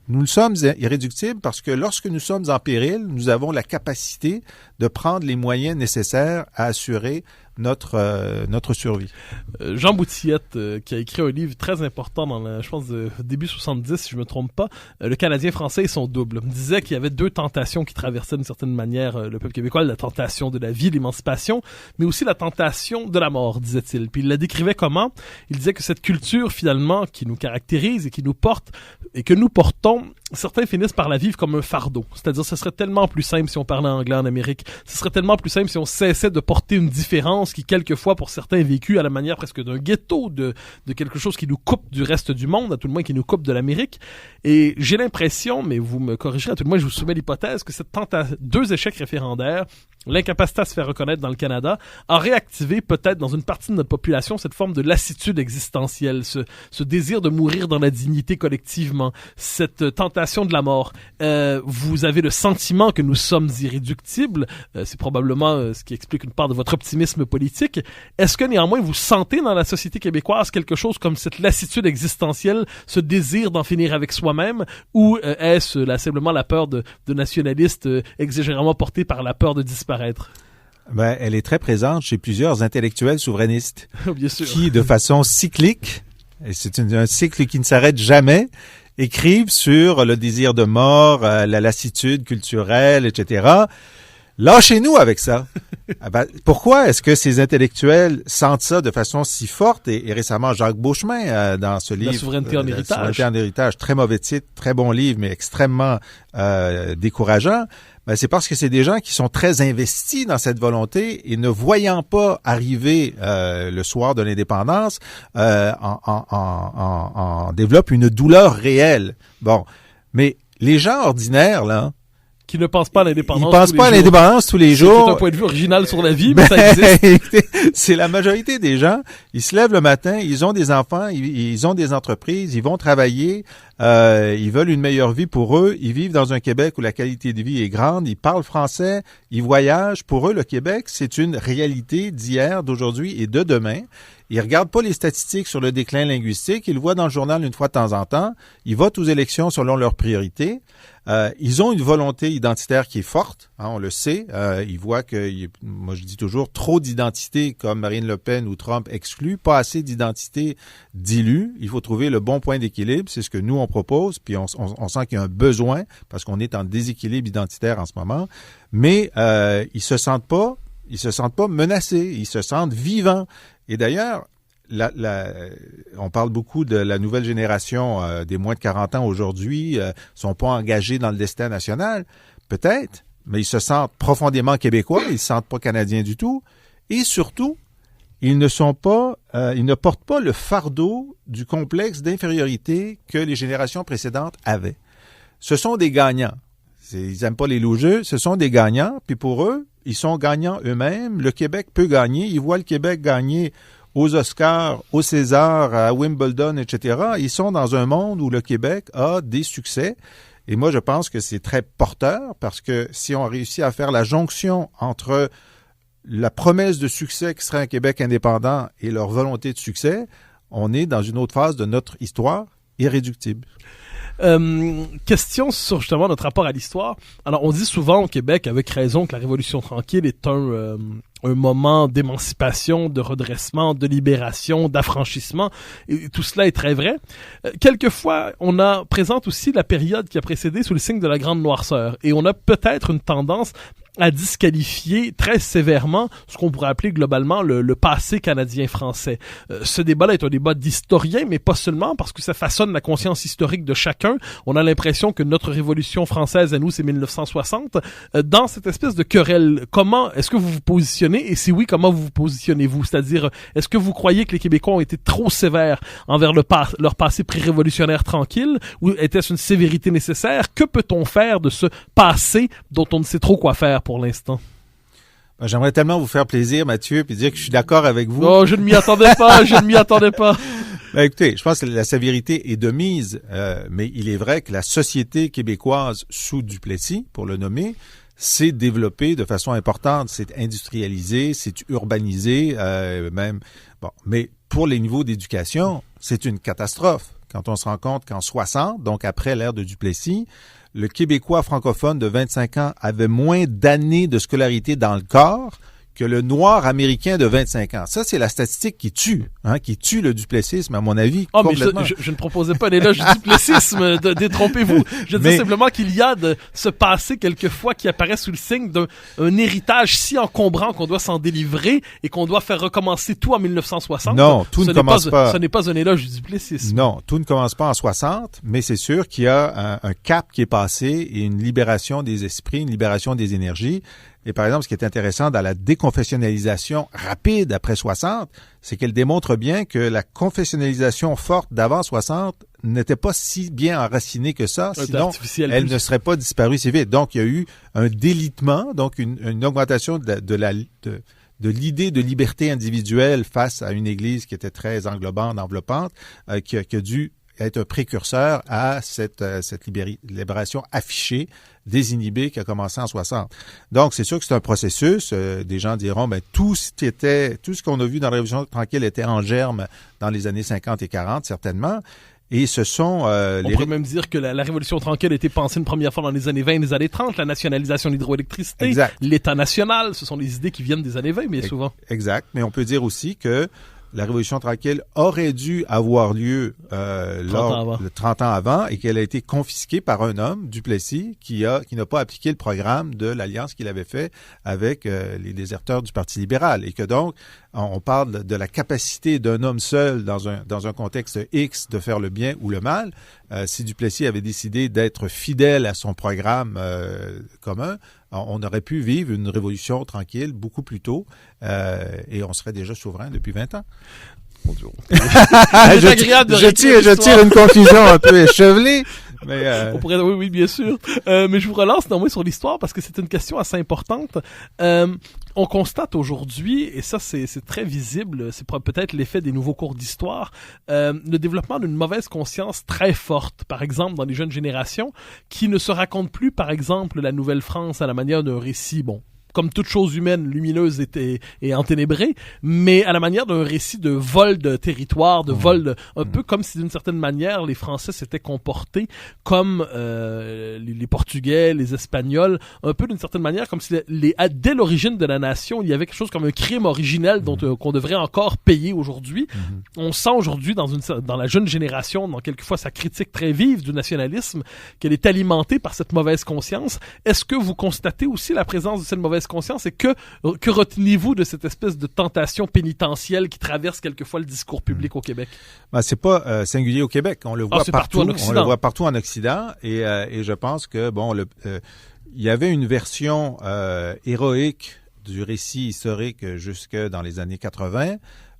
le sommes irréductibles parce que lorsque nous sommes en péril, nous avons la capacité de prendre les moyens nécessaires à assurer notre survie. Jean Boutillette, qui a écrit un livre très important dans je pense, début 70, si je me trompe pas, Le Canadien français et son double, disait qu'il y avait deux tentations qui traversaient d'une certaine manière le peuple québécois, la tentation de la vie, l'émancipation, mais aussi la tentation de la mort, disait-il. Puis il la décrivait comment? Il disait que cette culture, finalement, qui nous caractérise et qui nous porte, et que nous portons, certains finissent par la vivre comme un fardeau. C'est-à-dire, ce serait tellement plus simple si on parlait anglais en Amérique. Ce serait tellement plus simple si on cessait de porter une différence qui, quelquefois, pour certains, est vécue à la manière presque d'un ghetto, de quelque chose qui nous coupe du reste du monde, à tout le moins qui nous coupe de l'Amérique. Et j'ai l'impression, mais vous me corrigerez, à tout le moins je vous soumets l'hypothèse, que cette deux échecs référendaires, l'incapacité à se faire reconnaître dans le Canada, a réactivé peut-être dans une partie de notre population cette forme de lassitude existentielle, ce désir de mourir dans la dignité collectivement, cette tentation de la mort. Vous avez le sentiment que nous sommes irréductibles, c'est probablement ce qui explique une part de votre optimisme politique. Est-ce que néanmoins vous sentez dans la société québécoise quelque chose comme cette lassitude existentielle, ce désir d'en finir avec soi-même, ou est-ce simplement la peur de nationalistes exagérément portés par la peur de disparaître? Ben, elle est très présente chez plusieurs intellectuels souverainistes Bien sûr. Qui, de façon cyclique, et c'est un cycle qui ne s'arrête jamais, écrivent sur le désir de mort, la lassitude culturelle, etc. Lâchez-nous avec ça. Pourquoi est-ce que ces intellectuels sentent ça de façon si forte? Et récemment, Jacques Beauchemin, dans ce livre... La souveraineté en héritage. La souveraineté en héritage, très mauvais titre, très bon livre, mais extrêmement décourageant. Ben, c'est parce que c'est des gens qui sont très investis dans cette volonté et ne voyant pas arriver le soir de l'indépendance, en développent une douleur réelle. Bon, mais les gens ordinaires, là, qui ne pensent pas à l'indépendance. Ils pensent pas à l'indépendance tous les jours. C'est un point de vue original sur la vie, mais ça existe. C'est la majorité des gens. Ils se lèvent le matin, ils ont des enfants, ils ont des entreprises, ils vont travailler, ils veulent une meilleure vie pour eux. Ils vivent dans un Québec où la qualité de vie est grande, ils parlent français, ils voyagent. Pour eux, le Québec, c'est une réalité d'hier, d'aujourd'hui et de demain. Ils regardent pas les statistiques sur le déclin linguistique, ils le voient dans le journal une fois de temps en temps. Ils votent aux élections selon leurs priorités. Ils ont une volonté identitaire qui est forte, hein, on le sait. Ils voient que, moi je dis toujours, trop d'identité comme Marine Le Pen ou Trump exclut, pas assez d'identité dilue. Il faut trouver le bon point d'équilibre, c'est ce que nous on propose, puis on sent qu'il y a un besoin parce qu'on est en déséquilibre identitaire en ce moment. Mais ils se sentent pas menacés, ils se sentent vivants. Et d'ailleurs, on parle beaucoup de la nouvelle génération des moins de 40 ans aujourd'hui, sont pas engagés dans le destin national. Peut-être, mais ils se sentent profondément québécois, ils se sentent pas canadiens du tout. Et surtout, ils ne portent pas le fardeau du complexe d'infériorité que les générations précédentes avaient. Ce sont des gagnants. Ils n'aiment pas les losers. Ce sont des gagnants. Puis pour eux, ils sont gagnants eux-mêmes. Le Québec peut gagner. Ils voient le Québec gagner aux Oscars, aux Césars, à Wimbledon, etc. Ils sont dans un monde où le Québec a des succès. Et moi, je pense que c'est très porteur parce que si on réussit à faire la jonction entre la promesse de succès qui serait un Québec indépendant et leur volonté de succès, on est dans une autre phase de notre histoire irréductible. Question sur justement notre rapport à l'histoire. Alors, on dit souvent au Québec, avec raison, que la Révolution tranquille est un moment d'émancipation, de redressement, de libération, d'affranchissement. Et tout cela est très vrai. Quelquefois, on présente aussi la période qui a précédé sous le signe de la Grande Noirceur. Et on a peut-être une tendance à disqualifier très sévèrement ce qu'on pourrait appeler globalement le passé canadien-français. Ce débat-là est un débat d'historiens, mais pas seulement, parce que ça façonne la conscience historique de chacun. On a l'impression que notre Révolution française, à nous, c'est 1960. Dans cette espèce de querelle, comment est-ce que vous vous positionnez? Et si oui, comment vous vous positionnez-vous? C'est-à-dire, est-ce que vous croyez que les Québécois ont été trop sévères envers leur passé pré-révolutionnaire tranquille? Ou était-ce une sévérité nécessaire? Que peut-on faire de ce passé dont on ne sait trop quoi faire pour l'instant? J'aimerais tellement vous faire plaisir, Mathieu, puis dire que je suis d'accord avec vous. Oh, je ne m'y attendais pas, je ne m'y attendais pas. Écoutez, je pense que la sévérité est de mise, mais il est vrai que la société québécoise sous Duplessis, pour le nommer, s'est développée de façon importante, s'est industrialisée, s'est urbanisée, même. Bon, mais pour les niveaux d'éducation, c'est une catastrophe. Quand on se rend compte qu'en 60, donc après l'ère de Duplessis, le Québécois francophone de 25 ans avait moins d'années de scolarité dans le corps que le noir américain de 25 ans. Ça, c'est la statistique qui tue le duplessisme, à mon avis, complètement. Mais je ne proposais pas l'éloge du duplessisme, détrompez-vous. Je dis simplement qu'il y a de ce passé, quelquefois, qui apparaît sous le signe d'un héritage si encombrant qu'on doit s'en délivrer et qu'on doit faire recommencer tout en 1960. Non, tout ne commence pas. Ce n'est pas un éloge du duplessisme. Non, tout ne commence pas en 60, mais c'est sûr qu'il y a un cap qui est passé et une libération des esprits, une libération des énergies. Et par exemple, ce qui est intéressant dans la déconfessionnalisation rapide après 60, c'est qu'elle démontre bien que la confessionnalisation forte d'avant 60 n'était pas si bien enracinée que ça, sinon elle ne serait pas disparue si vite. Donc, il y a eu un délitement, donc une augmentation de l'idée de liberté individuelle face à une Église qui était très englobante, enveloppante, qui a dû être un précurseur à cette libération affichée, désinhibée qui a commencé en 60. Donc, c'est sûr que c'est un processus. Des gens diront, tout ce qu'on a vu dans la Révolution tranquille était en germe dans les années 50 et 40, certainement. Et ce sont... On pourrait même dire que la Révolution tranquille a été pensée une première fois dans les années 20 et les années 30, la nationalisation de l'hydroélectricité, l'État national, ce sont des idées qui viennent des années 20, bien souvent. Exact, mais on peut dire aussi que la Révolution tranquille aurait dû avoir lieu 30 ans avant et qu'elle a été confisquée par un homme, Duplessis, qui n'a pas appliqué le programme de l'alliance qu'il avait fait avec les déserteurs du Parti libéral. Et que donc, on parle de la capacité d'un homme seul dans un contexte X de faire le bien ou le mal. Si Duplessis avait décidé d'être fidèle à son programme commun, on aurait pu vivre une révolution tranquille beaucoup plus tôt et on serait déjà souverain depuis 20 ans. Mon Dieu. Je tire une conclusion un peu échevelée. Mais on pourrait, oui, bien sûr. Mais je vous relance néanmoins sur l'histoire parce que c'est une question assez importante. On constate aujourd'hui, et ça c'est très visible, c'est peut-être l'effet des nouveaux cours d'histoire, le développement d'une mauvaise conscience très forte, par exemple dans les jeunes générations, qui ne se racontent plus, par exemple, la Nouvelle-France à la manière d'un récit, comme toute chose humaine, lumineuse et enténébrée, mais à la manière d'un récit de vol de territoire, de vol un peu comme si d'une certaine manière les Français s'étaient comportés comme les Portugais, les Espagnols, un peu d'une certaine manière comme si dès l'origine de la nation, il y avait quelque chose comme un crime originel qu'on devrait encore payer aujourd'hui. On sent aujourd'hui dans la jeune génération, dans quelquefois sa critique très vive du nationalisme, qu'elle est alimentée par cette mauvaise conscience. Est-ce que vous constatez aussi la présence de cette mauvaise conscience et que retenez-vous de cette espèce de tentation pénitentielle qui traverse quelquefois le discours public au Québec? C'est pas singulier au Québec. On le voit partout en Occident. On le voit partout en Occident et je pense que il y avait une version héroïque du récit historique jusque dans les années 80.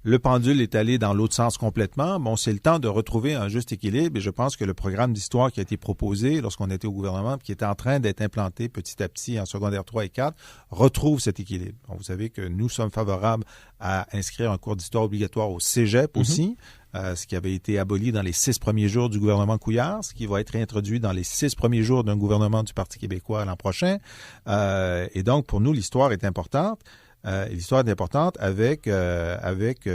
Le pendule est allé dans l'autre sens complètement. Bon, c'est le temps de retrouver un juste équilibre et je pense que le programme d'histoire qui a été proposé lorsqu'on était au gouvernement, qui est en train d'être implanté petit à petit en secondaire 3 et 4, retrouve cet équilibre. Donc, vous savez que nous sommes favorables à inscrire un cours d'histoire obligatoire au cégep aussi, ce qui avait été aboli dans les 6 premiers jours du gouvernement Couillard, ce qui va être réintroduit dans les 6 premiers jours d'un gouvernement du Parti québécois l'an prochain. Et donc, pour nous, l'histoire est importante. L'histoire est importante avec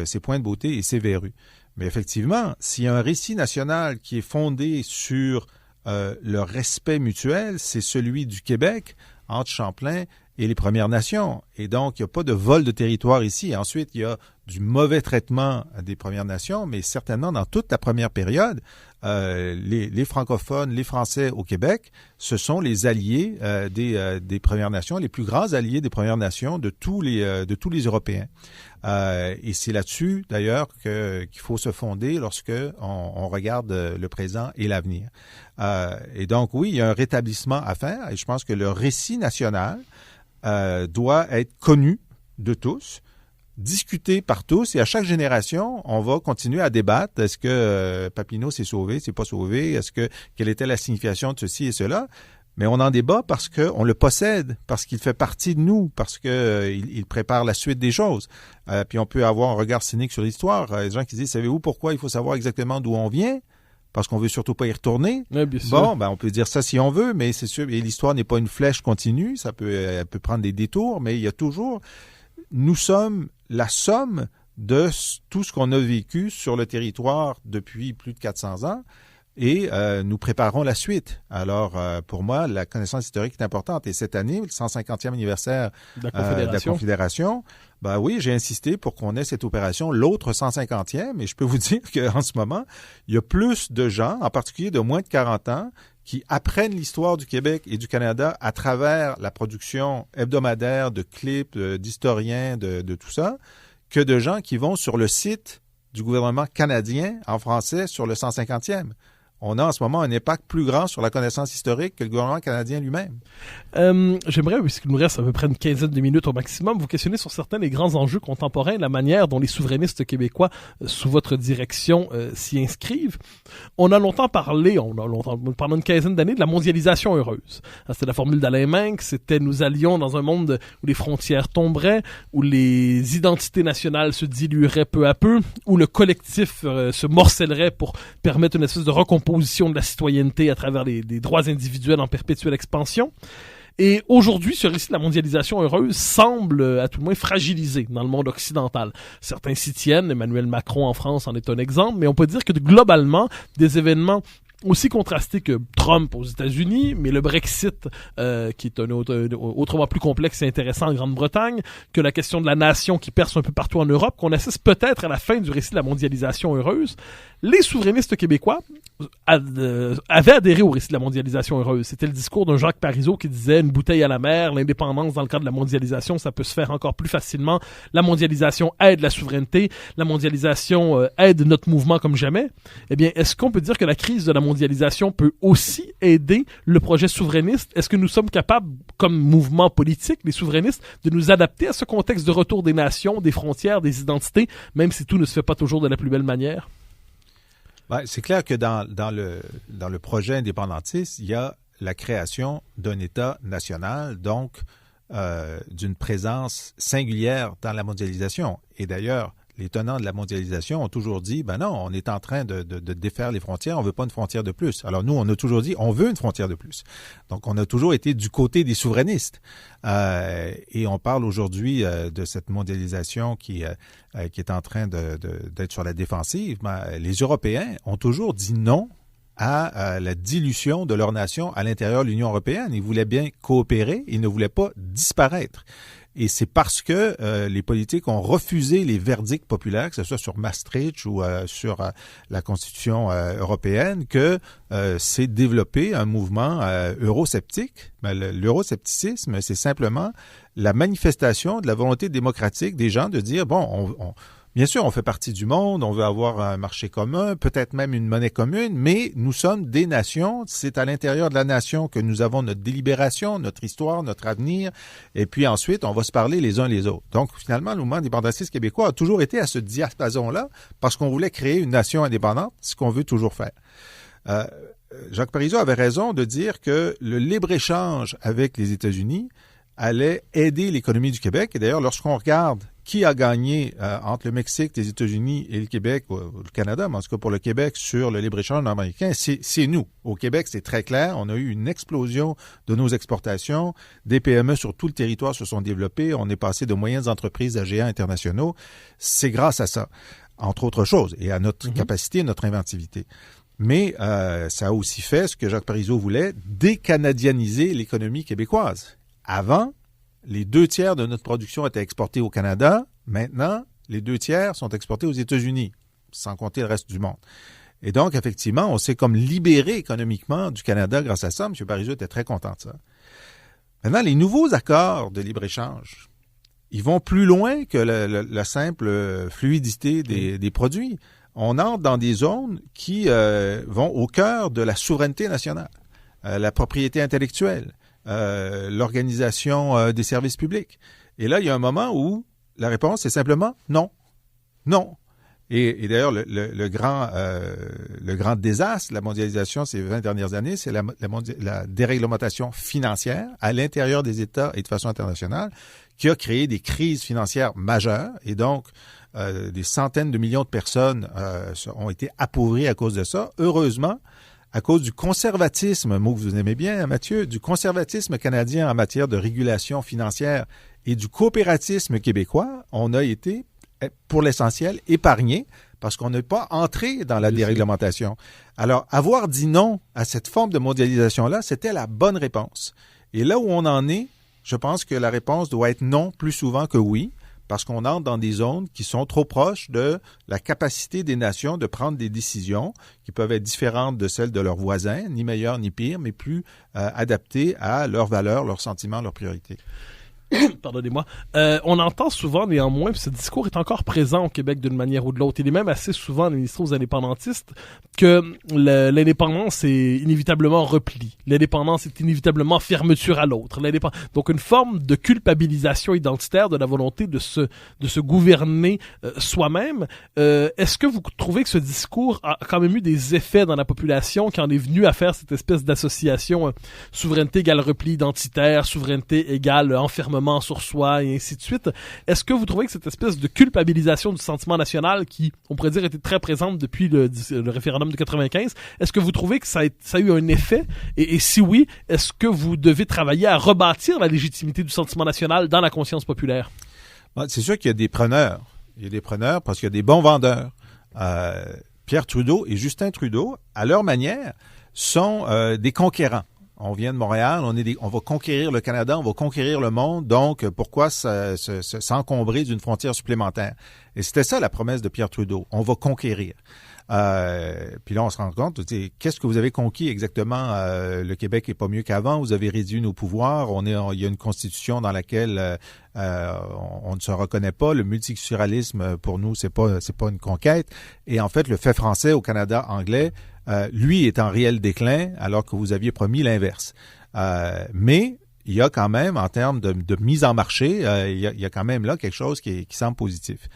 ses points de beauté et ses verrues. Mais effectivement, s'il y a un récit national qui est fondé sur le respect mutuel, c'est celui du Québec entre Champlain et les Premières Nations. Et donc, il n'y a pas de vol de territoire ici. Ensuite, il y a du mauvais traitement des Premières Nations, mais certainement dans toute la première période, les francophones, les Français au Québec, ce sont les alliés des Premières Nations, les plus grands alliés des Premières Nations de tous les Européens. Et c'est là-dessus, d'ailleurs, qu'il faut se fonder lorsque on regarde le présent et l'avenir. Et donc, oui, il y a un rétablissement à faire, et je pense que le récit national doit être connu de tous, discuté par tous, et à chaque génération, on va continuer à débattre. Est-ce que Papineau s'est sauvé, s'est pas sauvé? Quelle était la signification de ceci et cela? Mais on en débat parce qu'on le possède, parce qu'il fait partie de nous, parce qu'il prépare la suite des choses. Puis on peut avoir un regard cynique sur l'histoire. Les gens qui disent, savez-vous pourquoi il faut savoir exactement d'où on vient? Parce qu'on veut surtout pas y retourner. Ouais, bien sûr. Bon, on peut dire ça si on veut, mais c'est sûr, et l'histoire n'est pas une flèche continue, elle peut prendre des détours, mais il y a toujours, nous sommes la somme de tout ce qu'on a vécu sur le territoire depuis plus de 400 ans, et nous préparons la suite. Alors, pour moi, la connaissance historique est importante. Et cette année, le 150e anniversaire de la Confédération, oui, j'ai insisté pour qu'on ait cette opération, l'autre 150e, et je peux vous dire qu'en ce moment, il y a plus de gens, en particulier de moins de 40 ans, qui apprennent l'histoire du Québec et du Canada à travers la production hebdomadaire de clips, d'historiens, de tout ça, que de gens qui vont sur le site du gouvernement canadien en français sur le 150e. On a en ce moment un impact plus grand sur la connaissance historique que le gouvernement canadien lui-même. J'aimerais, puisqu'il nous reste à peu près une quinzaine de minutes au maximum, vous questionner sur certains des grands enjeux contemporains, la manière dont les souverainistes québécois, sous votre direction, s'y inscrivent. On a longtemps parlé, pendant une quinzaine d'années, de la mondialisation heureuse. C'était la formule d'Alain Menck, c'était nous allions dans un monde où les frontières tomberaient, où les identités nationales se dilueraient peu à peu, où le collectif se morcellerait pour permettre une espèce de recomposition de la citoyenneté à travers des droits individuels en perpétuelle expansion. Et aujourd'hui, ce récit de la mondialisation heureuse semble, à tout le moins, fragilisé dans le monde occidental. Certains s'y tiennent, Emmanuel Macron en France en est un exemple, mais on peut dire que globalement, des événements aussi contrasté que Trump aux États-Unis, mais le Brexit, qui est autrement plus complexe et intéressant en Grande-Bretagne, que la question de la nation qui perce un peu partout en Europe, qu'on assiste peut-être à la fin du récit de la mondialisation heureuse. Les souverainistes québécois avaient adhéré au récit de la mondialisation heureuse. C'était le discours d'un Jacques Parizeau qui disait une bouteille à la mer, l'indépendance dans le cadre de la mondialisation, ça peut se faire encore plus facilement. La mondialisation aide la souveraineté, la mondialisation aide notre mouvement comme jamais. Eh bien, est-ce qu'on peut dire que la crise de la mondialisation peut aussi aider le projet souverainiste? Est-ce que nous sommes capables, comme mouvement politique, les souverainistes, de nous adapter à ce contexte de retour des nations, des frontières, des identités, même si tout ne se fait pas toujours de la plus belle manière? C'est clair que dans le projet indépendantiste, il y a la création d'un État national, donc d'une présence singulière dans la mondialisation. Et d'ailleurs, les tenants de la mondialisation ont toujours dit, non, on est en train de défaire les frontières, on veut pas une frontière de plus. Alors nous, on a toujours dit, on veut une frontière de plus. Donc on a toujours été du côté des souverainistes. Et on parle aujourd'hui de cette mondialisation qui est en train d'être sur la défensive. Les Européens ont toujours dit non à la dilution de leur nation à l'intérieur de l'Union européenne. Ils voulaient bien coopérer, ils ne voulaient pas disparaître. Et c'est parce que les politiques ont refusé les verdicts populaires, que ce soit sur Maastricht ou sur la Constitution européenne, que s'est développé un mouvement eurosceptique. L'euroscepticisme, c'est simplement la manifestation de la volonté démocratique des gens de dire, Bien sûr, on fait partie du monde, on veut avoir un marché commun, peut-être même une monnaie commune, mais nous sommes des nations. C'est à l'intérieur de la nation que nous avons notre délibération, notre histoire, notre avenir, et puis ensuite, on va se parler les uns les autres. Donc, finalement, le mouvement indépendantiste québécois a toujours été à ce diapason-là parce qu'on voulait créer une nation indépendante, ce qu'on veut toujours faire. Jacques Parizeau avait raison de dire que le libre-échange avec les États-Unis allait aider l'économie du Québec. Et d'ailleurs, lorsqu'on regarde qui a gagné entre le Mexique, les États-Unis et le Québec, ou le Canada, mais en tout cas pour le Québec, sur le libre-échange américain, c'est nous. Au Québec, c'est très clair. On a eu une explosion de nos exportations. Des PME sur tout le territoire se sont développées. On est passé de moyennes entreprises à géants internationaux. C'est grâce à ça, entre autres choses, et à notre capacité, notre inventivité. Mais ça a aussi fait ce que Jacques Parizeau voulait, décanadianiser l'économie québécoise. Avant, les 2/3 de notre production étaient exportés au Canada. Maintenant, les 2/3 sont exportés aux États-Unis, sans compter le reste du monde. Et donc, effectivement, on s'est comme libéré économiquement du Canada grâce à ça. M. Parizeau était très content de ça. Maintenant, les nouveaux accords de libre-échange, ils vont plus loin que la simple fluidité des produits. On entre dans des zones qui vont au cœur de la souveraineté nationale, la propriété intellectuelle, l'organisation des services publics. Et là, il y a un moment où la réponse est simplement non. Non. Et d'ailleurs, le grand désastre de la mondialisation ces 20 dernières années, c'est la déréglementation financière à l'intérieur des États et de façon internationale qui a créé des crises financières majeures. Et donc, des centaines de millions de personnes ont été appauvries à cause de ça. Heureusement, à cause du conservatisme, mot que vous aimez bien, Mathieu, du conservatisme canadien en matière de régulation financière et du coopératisme québécois, on a été, pour l'essentiel, épargnés parce qu'on n'est pas entré dans la déréglementation. Alors, avoir dit non à cette forme de mondialisation-là, c'était la bonne réponse. Et là où on en est, je pense que la réponse doit être non plus souvent que oui, parce qu'on entre dans des zones qui sont trop proches de la capacité des nations de prendre des décisions qui peuvent être différentes de celles de leurs voisins, ni meilleures ni pires, mais plus adaptées à leurs valeurs, leurs sentiments, leurs priorités. Pardonnez-moi. On entend souvent, néanmoins, puis ce discours est encore présent au Québec d'une manière ou de l'autre. Il est même assez souvent administré aux indépendantistes que l'indépendance est inévitablement repli. L'indépendance est inévitablement fermeture à l'autre. Donc une forme de culpabilisation identitaire de la volonté de se gouverner soi-même. Est-ce que vous trouvez que ce discours a quand même eu des effets dans la population qui en est venu à faire cette espèce d'association souveraineté égale repli identitaire, souveraineté égale enfermement sur soi et ainsi de suite. Est-ce que vous trouvez que cette espèce de culpabilisation du sentiment national qui, on pourrait dire, était très présente depuis le référendum de 95, est-ce que vous trouvez que ça a eu un effet? Et si oui, est-ce que vous devez travailler à rebâtir la légitimité du sentiment national dans la conscience populaire? C'est sûr qu'il y a des preneurs. Il y a des preneurs parce qu'il y a des bons vendeurs. Pierre Trudeau et Justin Trudeau, à leur manière, sont des conquérants. On vient de Montréal, on va conquérir le Canada, on va conquérir le monde, donc pourquoi s'encombrer d'une frontière supplémentaire? Et c'était ça la promesse de Pierre Trudeau, on va conquérir. Puis là, on se rend compte, qu'est-ce que vous avez conquis exactement? Le Québec est pas mieux qu'avant, vous avez réduit nos pouvoirs, il y a une constitution dans laquelle on ne se reconnaît pas, le multiculturalisme, pour nous, c'est pas une conquête. Et en fait, le fait français au Canada anglais, lui est en réel déclin, alors que vous aviez promis l'inverse. Mais il y a quand même, en termes de mise en marché, il y a quand même là quelque chose qui semble positif.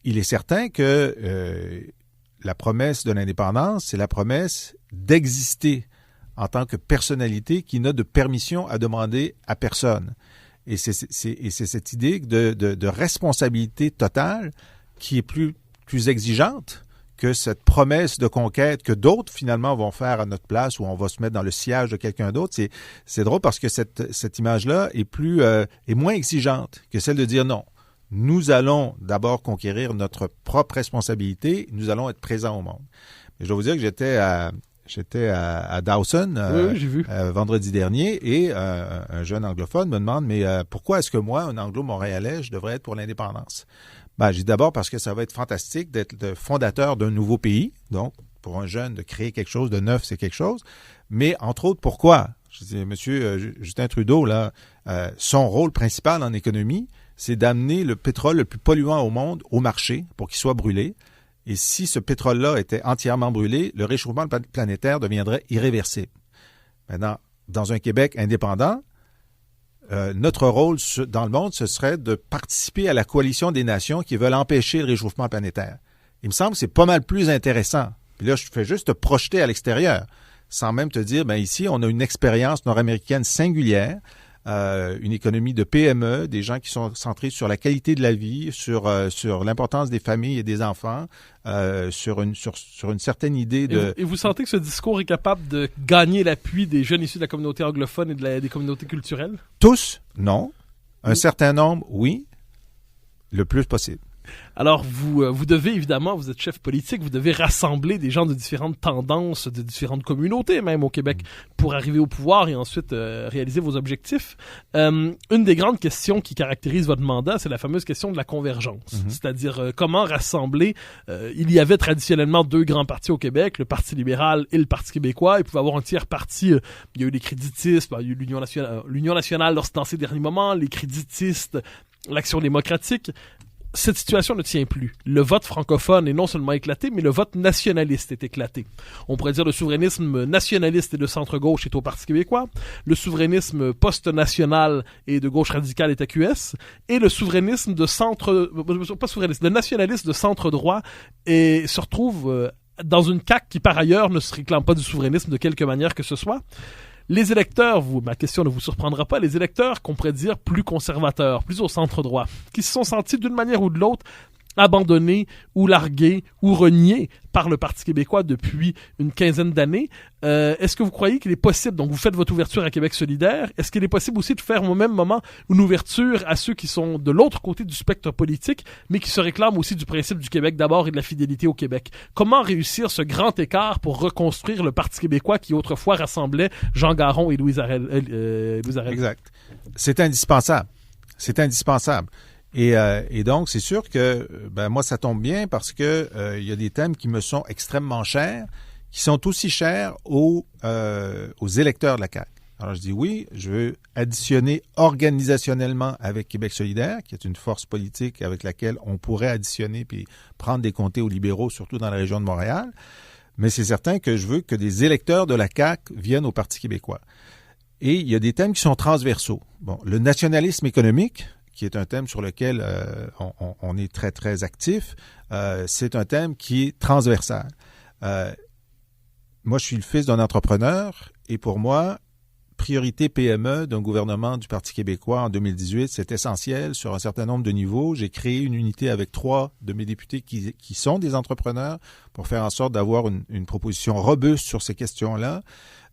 Il est certain que la promesse de l'indépendance, c'est la promesse d'exister en tant que personnalité qui n'a de permission à demander à personne. Et c'est cette idée de responsabilité totale qui est plus exigeante que cette promesse de conquête que d'autres, finalement, vont faire à notre place ou on va se mettre dans le sillage de quelqu'un d'autre. C'est drôle parce que cette image-là est moins exigeante que celle de dire non. Nous allons d'abord conquérir notre propre responsabilité. Nous allons être présents au monde. Mais je dois vous dire que j'étais à Dawson oui, j'ai vu. Vendredi dernier et un jeune anglophone me demande mais pourquoi est-ce que moi, un anglo-montréalais, je devrais être pour l'indépendance? Ben, je dis d'abord parce que ça va être fantastique d'être le fondateur d'un nouveau pays. Donc, pour un jeune, de créer quelque chose de neuf, c'est quelque chose. Mais, entre autres, pourquoi? Je dis, Monsieur Justin Trudeau, là, son rôle principal en économie, c'est d'amener le pétrole le plus polluant au monde au marché pour qu'il soit brûlé. Et si ce pétrole-là était entièrement brûlé, le réchauffement planétaire deviendrait irréversible. Maintenant, dans un Québec indépendant, notre rôle dans le monde, ce serait de participer à la coalition des nations qui veulent empêcher le réchauffement planétaire. Il me semble que c'est pas mal plus intéressant. Puis là, je fais juste te projeter à l'extérieur, sans même te dire, ben ici, on a une expérience nord-américaine singulière, une économie de PME, des gens qui sont centrés sur la qualité de la vie, sur l'importance des familles et des enfants, sur une certaine idée de... Et vous sentez que ce discours est capable de gagner l'appui des jeunes issus de la communauté anglophone et des communautés culturelles? Tous, non. Un certain nombre, oui. Le plus possible. Alors, vous devez, évidemment, vous êtes chef politique, vous devez rassembler des gens de différentes tendances, de différentes communautés, même au Québec, pour arriver au pouvoir et ensuite réaliser vos objectifs. Une des grandes questions qui caractérise votre mandat, c'est la fameuse question de la convergence. C'est-à-dire, comment rassembler... il y avait traditionnellement 2 grands partis au Québec, le Parti libéral et le Parti québécois. Il pouvait y avoir un tiers parti. Il y a eu les créditistes, il y a eu l'Union nationale dans ces derniers moments, les créditistes, l'Action démocratique. Cette situation ne tient plus. Le vote francophone est non seulement éclaté, mais le vote nationaliste est éclaté. On pourrait dire le souverainisme nationaliste et de centre-gauche est au Parti québécois, le souverainisme post-national et de gauche radicale est à QS, et le souverainisme de le nationaliste de centre-droit se retrouve dans une CAQ qui par ailleurs ne se réclame pas du souverainisme de quelque manière que ce soit. Les électeurs, ma question ne vous surprendra pas, les électeurs qu'on pourrait dire plus conservateurs, plus au centre-droit, qui se sont sentis d'une manière ou de l'autre abandonnés ou largués ou reniés par le Parti québécois depuis une quinzaine d'années. Est-ce que vous croyez qu'il est possible, donc vous faites votre ouverture à Québec solidaire, est-ce qu'il est possible aussi de faire au même moment une ouverture à ceux qui sont de l'autre côté du spectre politique, mais qui se réclament aussi du principe du Québec d'abord et de la fidélité au Québec? Comment réussir ce grand écart pour reconstruire le Parti québécois qui autrefois rassemblait Jean Garon et Louise Arel? Exact. C'est indispensable. C'est indispensable. Et donc, c'est sûr que moi, ça tombe bien parce que il y a des thèmes qui me sont extrêmement chers, qui sont aussi chers aux électeurs de la CAQ. Alors, je dis oui, je veux additionner organisationnellement avec Québec solidaire, qui est une force politique avec laquelle on pourrait additionner puis prendre des comtés aux libéraux, surtout dans la région de Montréal. Mais c'est certain que je veux que des électeurs de la CAQ viennent au Parti québécois. Et il y a des thèmes qui sont transversaux. Bon, le nationalisme économique, qui est un thème sur lequel on est très, très actif, c'est un thème qui est transversal. Moi, je suis le fils d'un entrepreneur et pour moi, priorité PME d'un gouvernement du Parti québécois en 2018, c'est essentiel sur un certain nombre de niveaux. J'ai créé une unité avec 3 de mes députés qui sont des entrepreneurs pour faire en sorte d'avoir une proposition robuste sur ces questions-là.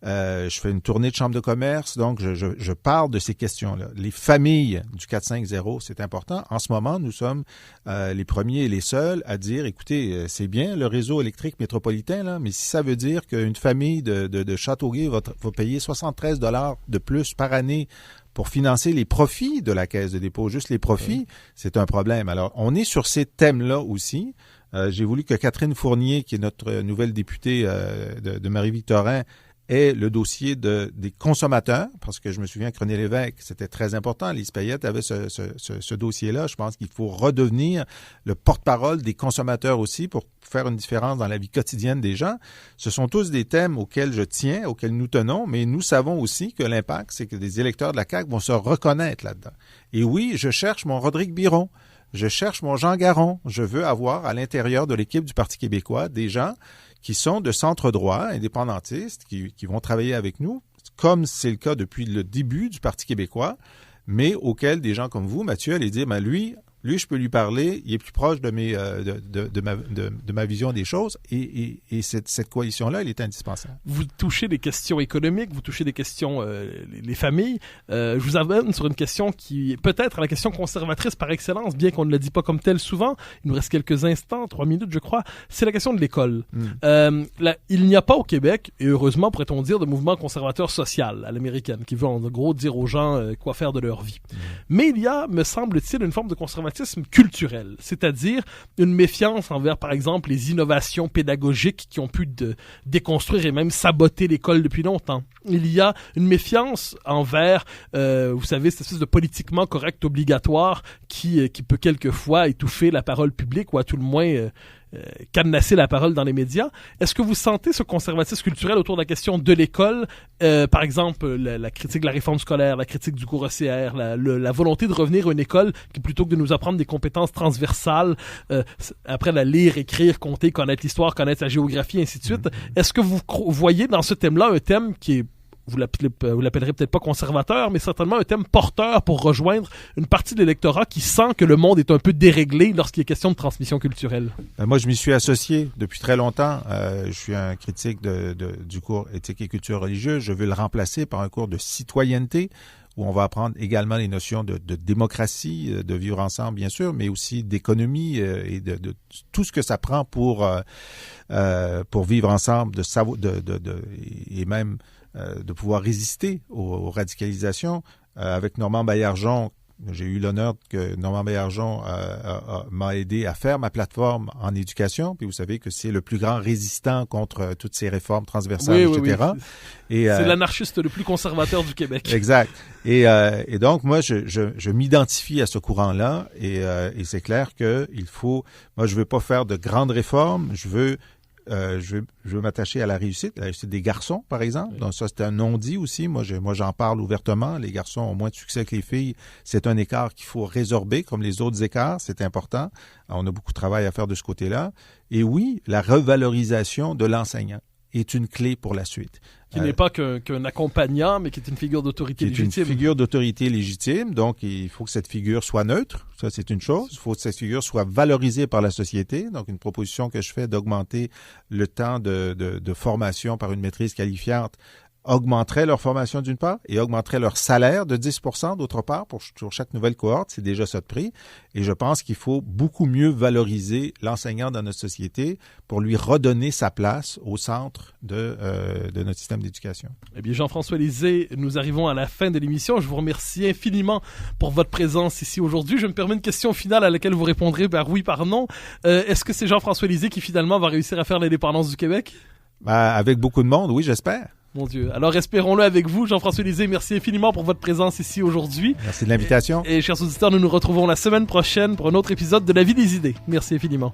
Je fais une tournée de chambres de commerce, donc je parle de ces questions-là. Les familles du 450, c'est important. En ce moment, nous sommes les premiers et les seuls à dire, écoutez, c'est bien le réseau électrique métropolitain, là, mais si ça veut dire qu'une famille de Châteauguay va payer 73 $ de plus par année pour financer les profits de la Caisse de dépôt, juste les profits, c'est un problème. Alors, on est sur ces thèmes-là aussi. J'ai voulu que Catherine Fournier, qui est notre nouvelle députée de Marie-Victorin, est le dossier des consommateurs, parce que je me souviens que René Lévesque, c'était très important. Lise Payette avait ce dossier-là. Je pense qu'il faut redevenir le porte-parole des consommateurs aussi pour faire une différence dans la vie quotidienne des gens. Ce sont tous des thèmes auxquels je tiens, auxquels nous tenons, mais nous savons aussi que l'impact, c'est que des électeurs de la CAQ vont se reconnaître là-dedans. Et oui, je cherche mon Rodrigue Biron, je cherche mon Jean Garon. Je veux avoir à l'intérieur de l'équipe du Parti québécois des gens qui sont de centre-droit, indépendantistes, qui vont travailler avec nous, comme c'est le cas depuis le début du Parti québécois, mais auxquels des gens comme vous, Mathieu, allez dire, lui, je peux lui parler, il est plus proche de ma vision des choses, et cette coalition-là, elle est indispensable. Vous touchez des questions économiques, vous touchez des questions, les familles. Je vous amène sur une question qui est peut-être la question conservatrice par excellence, bien qu'on ne le dit pas comme telle souvent. Il nous reste quelques instants, 3 minutes, je crois. C'est la question de l'école. Il n'y a pas au Québec, et heureusement, pourrait-on dire, de mouvement conservateur social à l'américaine, qui veut en gros dire aux gens quoi faire de leur vie. Mais il y a, me semble-t-il, une forme de conservatisme conservatisme culturel, c'est-à-dire une méfiance envers, par exemple, les innovations pédagogiques qui ont pu déconstruire et même saboter l'école depuis longtemps. Il y a une méfiance envers, vous savez, cette espèce de politiquement correct obligatoire qui peut quelquefois étouffer la parole publique ou à tout le moins cadenasser la parole dans les médias. Est-ce que vous sentez ce conservatisme culturel autour de la question de l'école, par exemple la critique de la réforme scolaire, la critique du cours ECR, la volonté de revenir à une école qui, plutôt que de nous apprendre des compétences transversales, après la lire, écrire, compter, connaître l'histoire, connaître la géographie, ainsi de suite, est-ce que vous voyez dans ce thème-là un thème qui est, vous l'appellerez peut-être pas conservateur, mais certainement un thème porteur pour rejoindre une partie de l'électorat qui sent que le monde est un peu déréglé lorsqu'il est question de transmission culturelle? Moi, je m'y suis associé depuis très longtemps. Je suis un critique du cours éthique et culture religieuse. Je veux le remplacer par un cours de citoyenneté où on va apprendre également les notions de démocratie, de vivre ensemble, bien sûr, mais aussi d'économie et de tout ce que ça prend pour vivre ensemble, et même de pouvoir résister aux radicalisations. Avec Normand Baillargeon, j'ai eu l'honneur que Normand Baillargeon m'a aidé à faire ma plateforme en éducation. Puis vous savez que c'est le plus grand résistant contre toutes ces réformes transversales, etc. Oui. C'est l'anarchiste le plus conservateur du Québec. Exact. Et donc, moi, je m'identifie à ce courant-là et c'est clair que il faut... Moi, je veux pas faire de grandes réformes. Je veux m'attacher à la réussite des garçons, par exemple. Oui. Donc ça, c'est un non-dit aussi. Moi, j'en parle ouvertement. Les garçons ont moins de succès que les filles. C'est un écart qu'il faut résorber, comme les autres écarts. C'est important. On a beaucoup de travail à faire de ce côté-là. Et oui, la revalorisation de l'enseignant est une clé pour la suite. Qui n'est pas qu'un accompagnant, mais qui est une figure d'autorité légitime. Une figure d'autorité légitime, donc il faut que cette figure soit neutre, ça c'est une chose. Il faut que cette figure soit valorisée par la société, donc une proposition que je fais d'augmenter le temps de formation par une maîtrise qualifiante augmenterait leur formation d'une part et augmenterait leur salaire de 10% d'autre part pour chaque nouvelle cohorte. C'est déjà ça de prix. Et je pense qu'il faut beaucoup mieux valoriser l'enseignant dans notre société pour lui redonner sa place au centre de notre système d'éducation. Eh bien, Jean-François Lisée, nous arrivons à la fin de l'émission. Je vous remercie infiniment pour votre présence ici aujourd'hui. Je me permets une question finale à laquelle vous répondrez par oui, par non. Est-ce que c'est Jean-François Lisée qui finalement va réussir à faire l'indépendance du Québec? Avec beaucoup de monde, oui, j'espère. Mon Dieu. Alors, espérons-le avec vous. Jean-François Lisée, merci infiniment pour votre présence ici aujourd'hui. Merci de l'invitation. Et chers auditeurs, nous nous retrouvons la semaine prochaine pour un autre épisode de La Vie des idées. Merci infiniment.